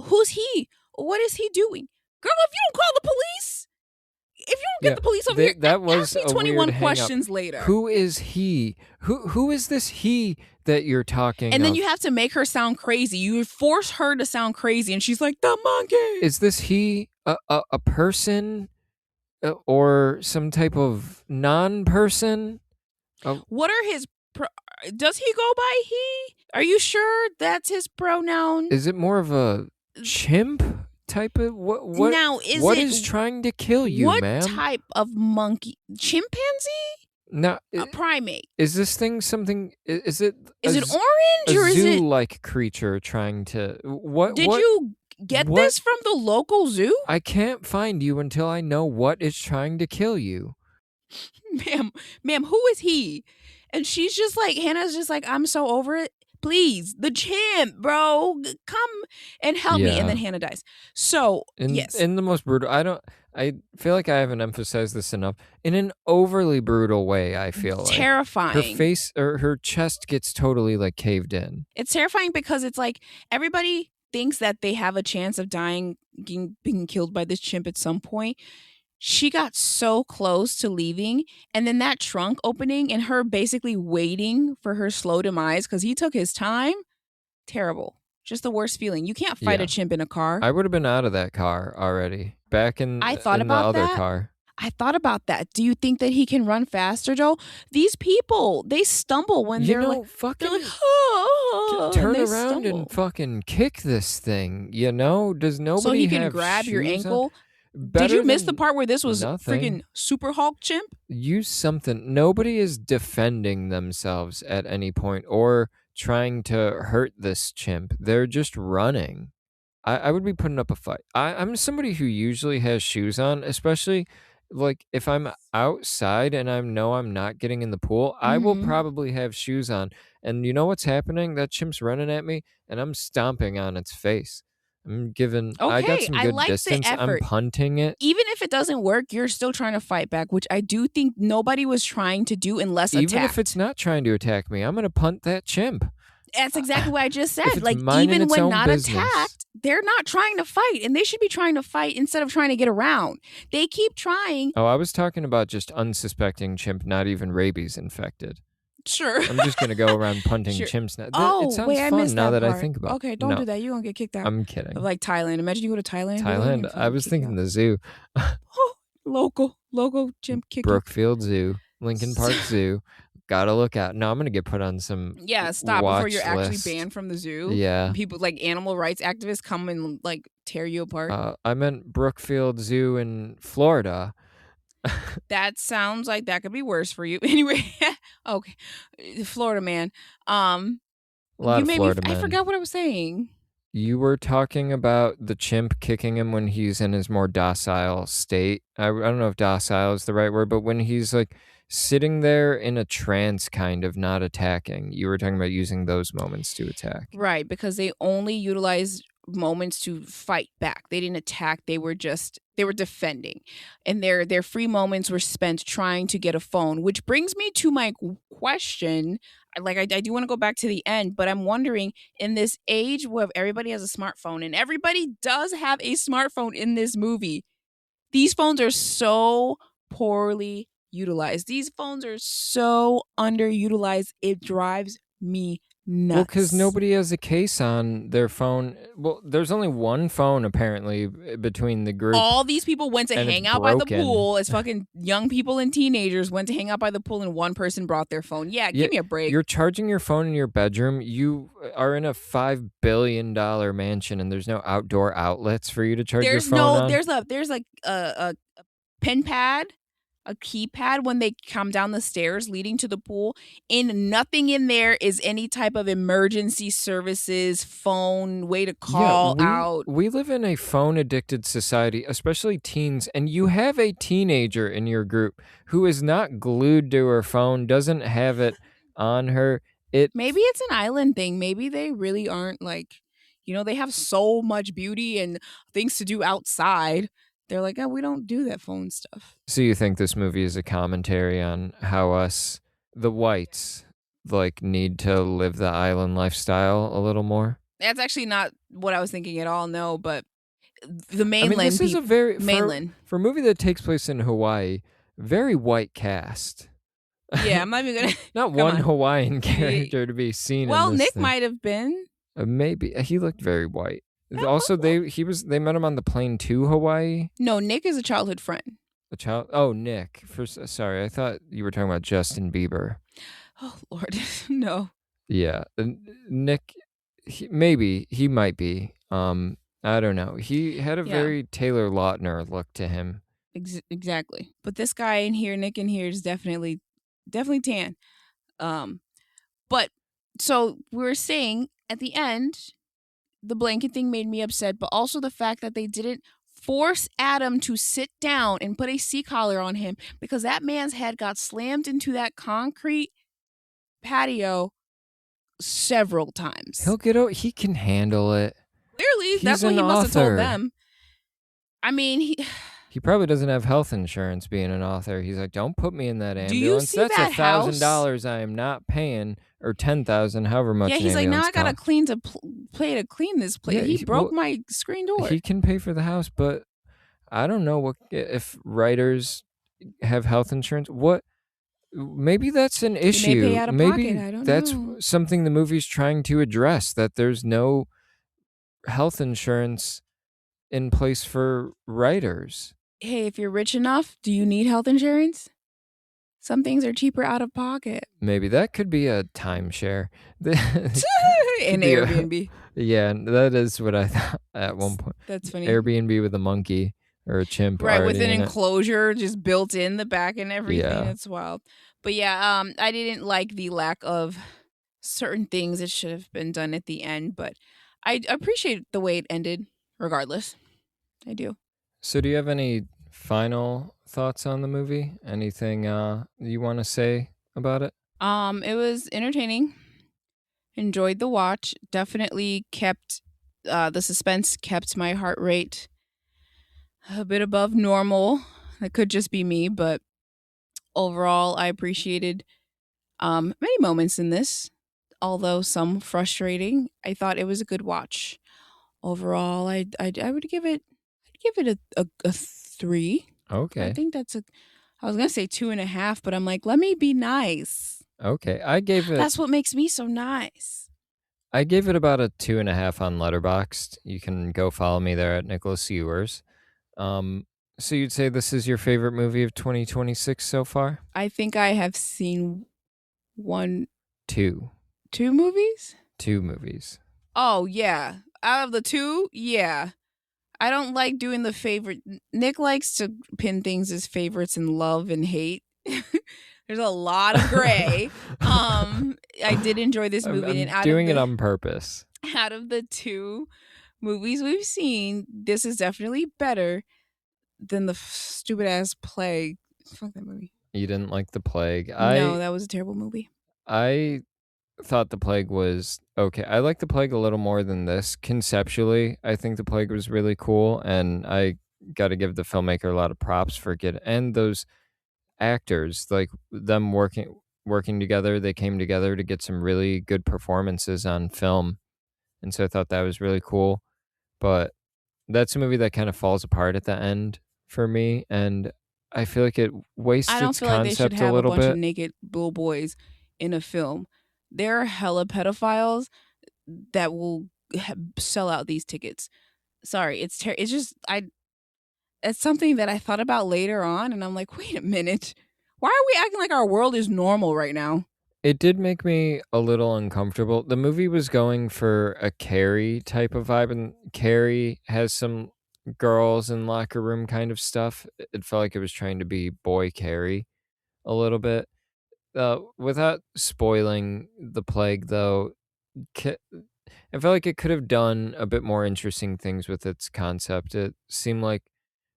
who's he? What is he doing? Girl, if you don't call the police, if you don't get the police over here, ask me 21 questions later. Who is he? Who is this he that you're talking And then you have to make her sound crazy. You force her to sound crazy, and she's like, the monkey. Is this he a person or some type of non-person? What are his... Does he go by he? Are you sure that's his pronoun? Is it more of a chimp type of what? Now, what is trying to kill you, ma'am? What type of monkey? Chimpanzee? No, a primate. Is this thing something? Is it orange or is it zoo-like creature trying to? What did you get this from the local zoo? I can't find you until I know what is trying to kill you. ma'am, ma'am, who is he? And she's just like, Hannah's just like, I'm so over it. Please, the chimp, bro, come and help me. And then Yeah. Hannah dies. So, yes, In the most brutal, I feel like I haven't emphasized this enough. In an overly brutal way, I feel like her terrifying. face or her chest gets totally like caved in. It's terrifying because it's like everybody thinks that they have a chance of dying, being killed by this chimp at some point. She got so close to leaving, and then that trunk opening and her basically waiting for her slow demise because he took his time. Terrible. Just the worst feeling. You can't fight a Yeah. chimp in a car. I would have been out of that car already. Back I thought in the about other that. car. I thought about that. Do you think that he can run faster, Joe? These people, they stumble when You know, they're like, fucking oh, turn and they around and stumble. fucking kick this thing. You know, does So nobody he can have grab your shoes on? ankle. Did Better you miss the than part where this was freaking nothing. Super Hulk chimp? Use something. Nobody is defending themselves at any point or trying to hurt this chimp. They're just running. I would be putting up a fight. I'm somebody who usually has shoes on, especially like if I'm outside and I know I'm not getting in the pool, I will Mm-hmm. probably have shoes on. And you know what's happening? That chimp's running at me and I'm stomping on its face. I got Okay, some I good like the distance. I'm effort. punting it. Even if it doesn't work, you're still trying to fight back, which I do think nobody was trying to do unless Even if it's attacked. not trying to attack me, I'm going to punt that chimp. That's exactly what I just If said. it's Like, minding even its when own not business. attacked, they're not trying to fight, and they should be trying to fight instead of trying to get around. They keep trying. Oh, I was talking about just unsuspecting chimp, not even rabies infected. Sure. I'm just gonna go around punting Sure. chimps now. It Oh, sounds wait, I fun missed now that that I part. think about. Okay, don't No, do that. You're going to get kicked out. I'm kidding. Like Thailand. Imagine you go to Thailand. and be like, Thailand. "Fucking I was kick you thinking out." the zoo, Oh, local chimp kicking. Brookfield Zoo, Lincoln Park Zoo. Gotta look out. No, I'm gonna get put on some Yeah, stop before you're watch actually list. banned from the zoo. Yeah. People like animal rights activists come and like tear you apart. I meant Brookfield Zoo in Florida. That sounds like that could be worse for you. Anyway, okay, Florida man. A lot You of made me. Florida I men. forgot what I was saying. You were talking about the chimp kicking him when he's in his more docile state. I don't know if docile is the right word, but when he's like sitting there in a trance, kind of not attacking. You were talking about using those moments to attack. Right, because they only utilized moments to fight back. They didn't attack. They were defending. And their free moments were spent trying to get a phone, which brings me to my question. Like I do want to go back to the end, but I'm wondering in this age where everybody has a smartphone and everybody does have a smartphone in this movie. These phones are so poorly utilized. These phones are so underutilized. It drives me nuts. Well, because nobody has a case on their phone. Well, there's only one phone apparently between the group. All these people went to and hang it's out by the broken. pool as fucking young people and teenagers went to hang out by the pool and one person brought their phone. Yeah, give me a break. You're charging your phone in your bedroom. You are in a $5 billion mansion and there's no outdoor outlets for you to charge your phone on. There's like a pen pad, a keypad when they come down the stairs leading to the pool, and nothing in there is any type of emergency services, phone, way to call out. We live in a phone addicted society, especially teens, and you have a teenager in your group who is not glued to her phone, doesn't have it on her. Maybe it's an island thing. Maybe they really aren't like, they have so much beauty and things to do outside. They're like, oh, we don't do that phone stuff. So you think this movie is a commentary on how us, the whites, like need to live the island lifestyle a little more? That's actually not what I was thinking at all. No, but the mainland. I mean, this is a very mainland for a movie that takes place in Hawaii. Very white cast. Yeah, I'm not even gonna. Not one Hawaiian character to be seen. Well, in this Nick thing. might have been. Maybe he looked very white. Also, they met him on the plane to Hawaii. No, Nick is a childhood friend. A child? Oh, Nick. Sorry, I thought you were talking about Justin Bieber. Oh Lord, no. Yeah, Nick. Maybe he might be. I don't know. He had a very Taylor Lautner look to him. Exactly. But this guy in here, Nick in here, is definitely tan. But so we were saying at the end, the blanket thing made me upset, but also the fact that they didn't force Adam to sit down and put a seat collar on him because that man's head got slammed into that concrete patio several times. He'll get out. He can handle it. Clearly, He's that's what an he must have told author. them. I mean, He probably doesn't have health insurance being an author. He's like, don't put me in that Do you ambulance. see That's that house? $1,000 I am not paying, or 10,000, however much. Yeah, an he's like, now ambulance I gotta costs. clean to pay to clean this place. Yeah, he broke my screen door. He can pay for the house, but I don't know what if writers have health insurance. What? Maybe that's an issue. He may pay out of Maybe pocket. I don't that's know. something the movie's trying to address. That there's no health insurance in place for writers. Hey, if you're rich enough, do you need health insurance? Some things are cheaper out of pocket. Maybe that could be a timeshare. An Airbnb. Yeah, that is what I thought at one point. That's funny. Airbnb with a monkey or a chimp. Right, with an in enclosure just built in the back and everything. Yeah. It's wild. But yeah, I didn't like the lack of certain things that should have been done at the end, but I appreciate the way it ended regardless. I do. So do you have any final thoughts on the movie? Anything you want to say about it? It was entertaining. Enjoyed the watch. Definitely kept the suspense, kept my heart rate a bit above normal. That could just be me, but overall I appreciated many moments in this, although some frustrating. I thought it was a good watch. Overall, I would give it a 3. Okay. I think that's I was gonna say 2.5, but I'm like, let me be nice. Okay. I gave it That's what makes me so nice. about a 2.5 on Letterboxd. You can go follow me there at Nicholas Ewers. So you'd say this is your favorite movie of 2026 so far? I think I have seen two movies. 2 movies. Oh yeah, out of the 2, yeah. I don't like doing the favorite. Nick likes to pin things as favorites and love and hate. There's a lot of gray. I did enjoy this movie. I'm doing it on purpose. Out of the 2 movies we've seen, this is definitely better than the stupid ass Plague. Fuck that movie. You didn't like The Plague. No, that was a terrible movie. I thought The Plague was okay. I like The Plague a little more than this. Conceptually, I think The Plague was really cool, and I got to give the filmmaker a lot of props for and those actors, like them working together. They came together to get some really good performances on film, and so I thought that was really cool. But that's a movie that kind of falls apart at the end for me, and I feel like it wastes I don't its feel like they should concept a have a little bunch of bit. naked little boys in a film. There are hella pedophiles that will sell out these tickets. Sorry, it's just it's something that I thought about later on, and I'm like, wait a minute, why are we acting like our world is normal right now? It did make me a little uncomfortable. The movie was going for a Carrie type of vibe, and Carrie has some girls in locker room kind of stuff. It felt like it was trying to be boy Carrie a little bit. Without spoiling The Plague, though, I felt like it could have done a bit more interesting things with its concept. It seemed like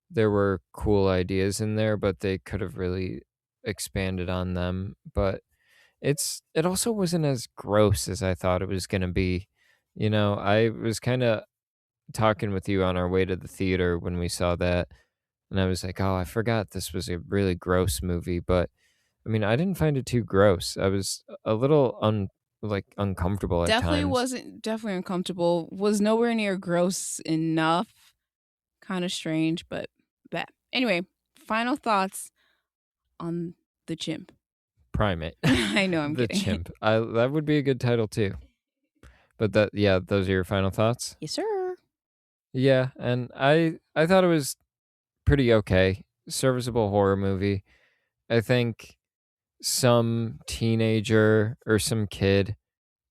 there were cool ideas in there, but they could have really expanded on them. But it also wasn't as gross as I thought it was gonna be. I was kind of talking with you on our way to the theater when we saw that, and I was like, "Oh, I forgot this was a really gross movie." But I mean, I didn't find it too gross. I was a little uncomfortable at times. Definitely uncomfortable. Was nowhere near gross enough. Kind of strange, but bad. Anyway, final thoughts on the chimp. Primate. I know, I'm The kidding. Chimp. That would be a good title too. But those are your final thoughts? Yes, sir. Yeah, and I thought it was pretty okay. Serviceable horror movie. I think some teenager or some kid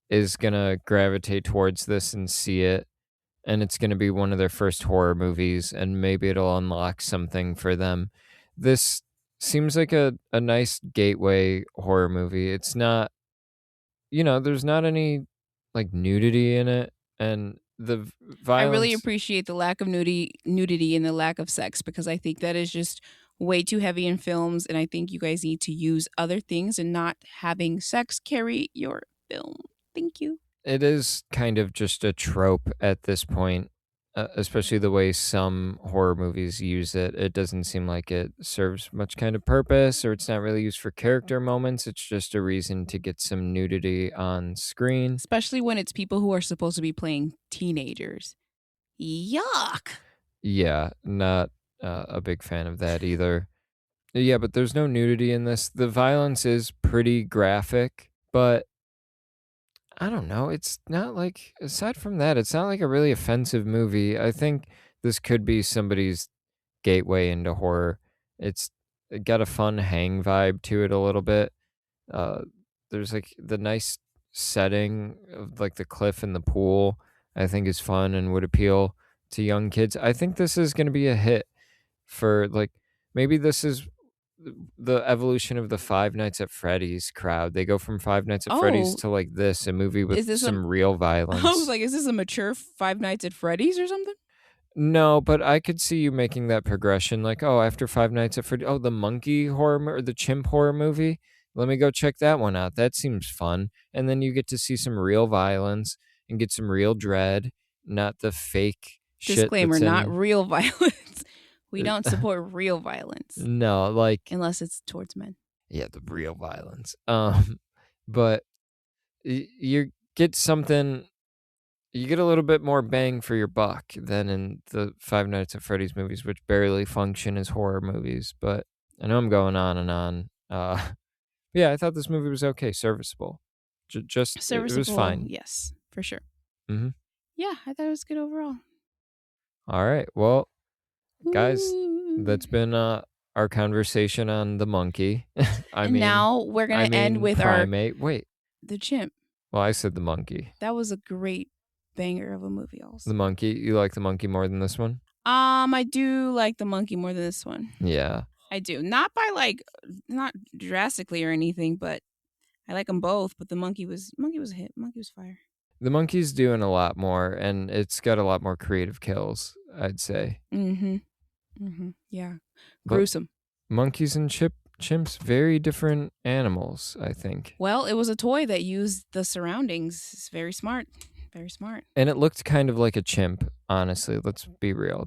is gonna gravitate towards this and see it, and it's gonna be one of their first horror movies, and maybe it'll unlock something for them. This seems like a nice gateway horror movie. It's not, there's not any like nudity in it, and I really violence. appreciate the lack of nudity and the lack of sex, because I think that is just way too heavy in films, and I think you guys need to use other things and not having sex carry your film. Thank you. It is kind of just a trope at this point, especially the way some horror movies use it. It doesn't seem like it serves much kind of purpose, or it's not really used for character moments. It's just a reason to get some nudity on screen. Especially when it's people who are supposed to be playing teenagers. Yuck. Yeah, not a big fan of that either. Yeah, but there's no nudity in this. The violence is pretty graphic, but I don't know. It's not like, aside from that, it's not like a really offensive movie. I think this could be somebody's gateway into horror. It's got a fun hang vibe to it a little bit. Uh, there's like the nice setting of like the cliff and the pool, I think is fun and would appeal to young kids. I think this is going to be a hit for like, maybe this is the evolution of the Five Nights at Freddy's crowd. They go from Five Nights at Freddy's Oh, to like this, a movie with is this a some real I was violence. like, is this a mature Five Nights at Freddy's or something? No, but I could see you making that progression. Like, oh, after Five Nights at Freddy's, oh, the monkey horror or the chimp horror movie. Let me go check that one out. That seems fun. And then you get to see some real violence and get some real dread, not the fake shit Disclaimer, that's not in. real violence. We don't support real violence No, like, unless it's towards men. yeah, the real violence. But you get something, you get a little bit more bang for your buck than in the Five Nights at Freddy's movies, which barely function as horror movies. But I know I'm going on and on. Yeah, I thought this movie was okay, serviceable. Just it was Serviceable, fine. yes, for sure. Hmm. Yeah, I thought it was good overall. All right, well, guys, Ooh. that's been our conversation on the monkey. I And mean, now we're gonna end with primate. Wait, the chimp. well, I said the monkey. That was a great banger of a movie, The also. monkey. You like the monkey more than this one? I do like the monkey more than this one. Yeah. I do. Not by not drastically or anything, but I like them both. But the monkey was a hit. Monkey was fire. The monkey's doing a lot more, and it's got a lot more creative kills, I'd say. Yeah. But Gruesome. monkeys and chimps, very different animals, I think. Well, it was a toy that used the surroundings. It's very smart. Very smart. And it looked kind of like a chimp, honestly. Let's be real.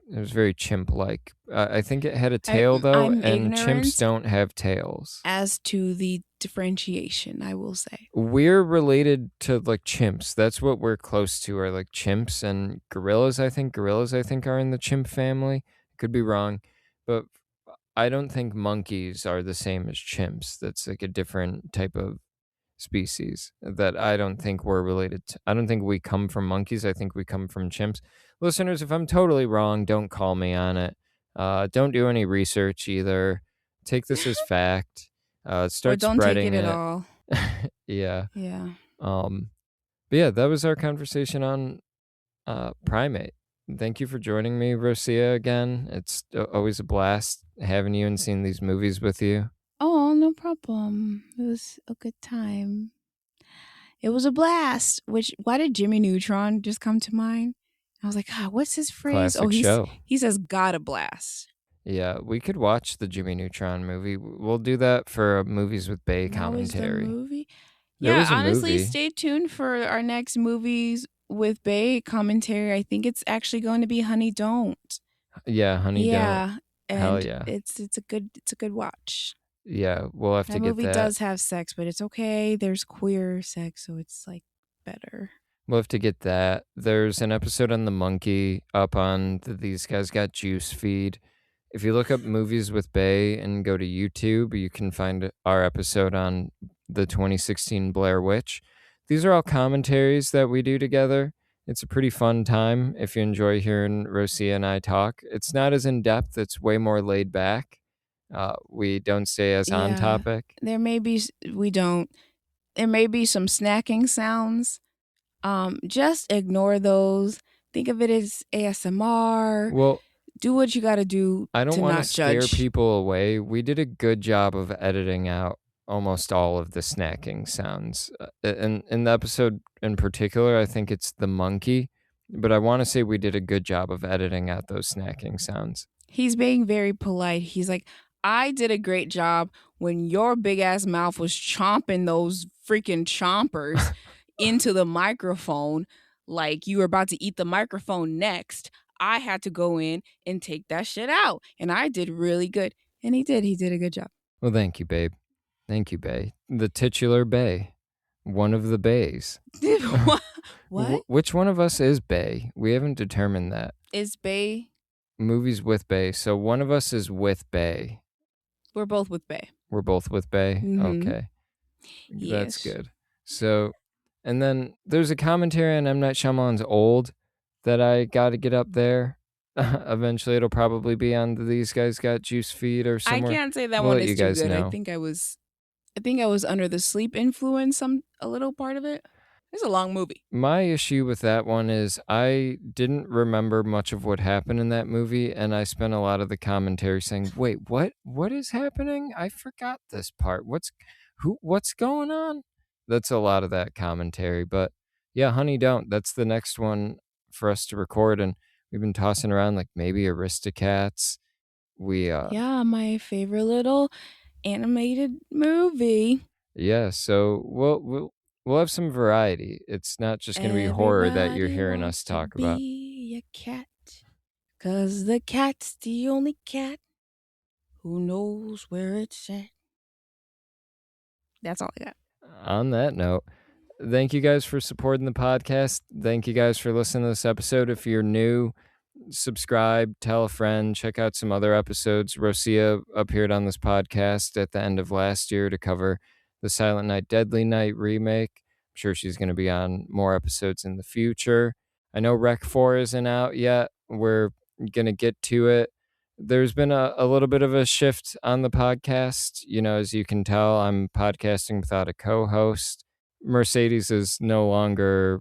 It was very chimp-like. I think it had a tail though, I'm and chimps ignorant don't have tails. as to the differentiation, I will say. We're related to like chimps. That's what we're close to, are like chimps and gorillas, I think. Gorillas, I think, are in the chimp family. Could be wrong, but I don't think monkeys are the same as chimps. That's like a different type of species that I don't think we're related to. I don't think we come from monkeys. I think we come from chimps. Listeners, if I'm totally wrong, don't call me on it. Don't do any research either. Take this as fact. Or Start don't take spreading it at it. all. Yeah. Yeah. But yeah, that was our conversation on Primate. Thank you for joining me, Rosia, again. It's always a blast having you and seeing these movies with you. Oh, no problem. It was a good time. It was a blast. Why did Jimmy Neutron just come to mind? I was like, God, what's his phrase? Classic show. He says, "God a blast." Yeah, we could watch the Jimmy Neutron movie. We'll do that for Movies with Bay That was the commentary. movie. There Yeah, was a honestly, movie. stay tuned for our next movies with Bay commentary. I think it's actually going to be Honey Don't. Yeah, Honey Yeah, Don't. Hell and yeah. it's a good watch. Yeah, we'll have That to get movie that. does have sex, but it's okay. There's queer sex, so it's like better. We'll have to get that. There's an episode on the monkey up on the These Guys Got Juice feed. If you look up Movies with Bay and go to YouTube, you can find our episode on the 2016 Blair Witch. These are all commentaries that we do together. It's a pretty fun time if you enjoy hearing Rosia and I talk. It's not as in-depth. It's way more laid back. We don't stay as on Yeah. topic. There may be there may be some snacking sounds. Just ignore those. Think of it as ASMR. Well, Do what you got to do I don't to want to not scare judge. people away. We did a good job of editing out almost all of the snacking sounds. And in the episode in particular, I think it's the monkey. but I want to say we did a good job of editing out those snacking sounds. He's being very polite. He's like, I did a great job when your big ass mouth was chomping those freaking chompers into the microphone like you were about to eat the microphone next. I had to go in and take that shit out. And I did really good. And he did. He did a good job. Well, thank you, babe. Thank you, bae. The titular bae. One of the bays. What? Which one of us is bae? We haven't determined that. Is Bay? Movies with bae. So one of us is with bae. We're both with Bay. We're both with bae? Mhm. Okay. That's Yes. good. So, and then there's a commentary on M. Night Shyamalan's Old that I got to get up there. Eventually, it'll probably be on These Guys Got Juice feed or somewhere. I can't say that We'll one let is you too guys good. know. I think I was under the sleep influence a little part of it. It's a long movie. My issue with that one is I didn't remember much of what happened in that movie, and I spent a lot of the commentary saying, "Wait, what is happening? I forgot this part. What's going on?" That's a lot of that commentary, but yeah, Honey Don't. That's the next one for us to record, and we've been tossing around like maybe Aristocats. Yeah, my favorite little animated movie. Yeah, so we'll have some variety. It's not just going to be horror that you're Everybody hearing wants us to talk about. be a cat, 'cause the cat's the only cat who knows where it's at. That's all I got. On that note, thank you guys for supporting the podcast. Thank you guys for listening to this episode. If you're new, subscribe, tell a friend, check out some other episodes. Rosia appeared on this podcast at the end of last year to cover the Silent Night, Deadly Night remake. I'm sure she's going to be on more episodes in the future. I know Rec 4 isn't out yet. We're going to get to it. There's been a little bit of a shift on the podcast. You know, as you can tell, I'm podcasting without a co-host. Mercedes is no longer,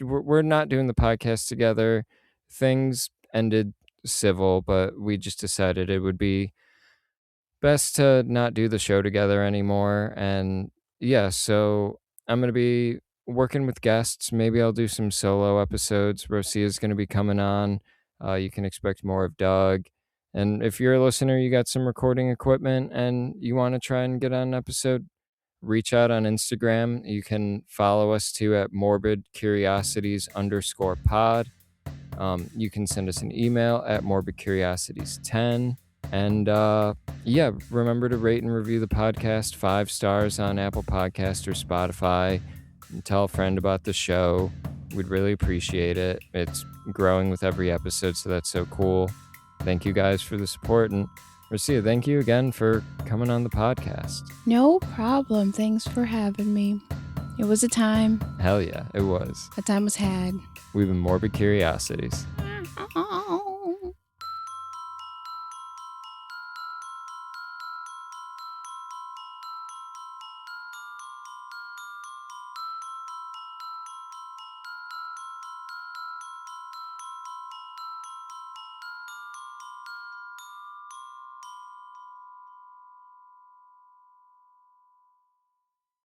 we're not doing the podcast together. Things ended civil, but we just decided it would be best to not do the show together anymore. And yeah, so I'm going to be working with guests. Maybe I'll do some solo episodes. Rosia's going to be coming on. You can expect more of Doug. And if you're a listener, you got some recording equipment and you want to try and get on an episode, reach out on Instagram. You can follow us too at morbidcuriosities_pod. You can send us an email at morbidcuriosities10. And yeah, remember to rate and review the podcast 5 stars on Apple Podcast or Spotify. And tell a friend about the show. We'd really appreciate it. It's growing with every episode, so that's so cool. Thank you guys for the support. And Rosia, thank you again for coming on the podcast. No problem. Thanks for having me. It was a time. Hell yeah, it was. A time was had. We've been Morbid Curiosities.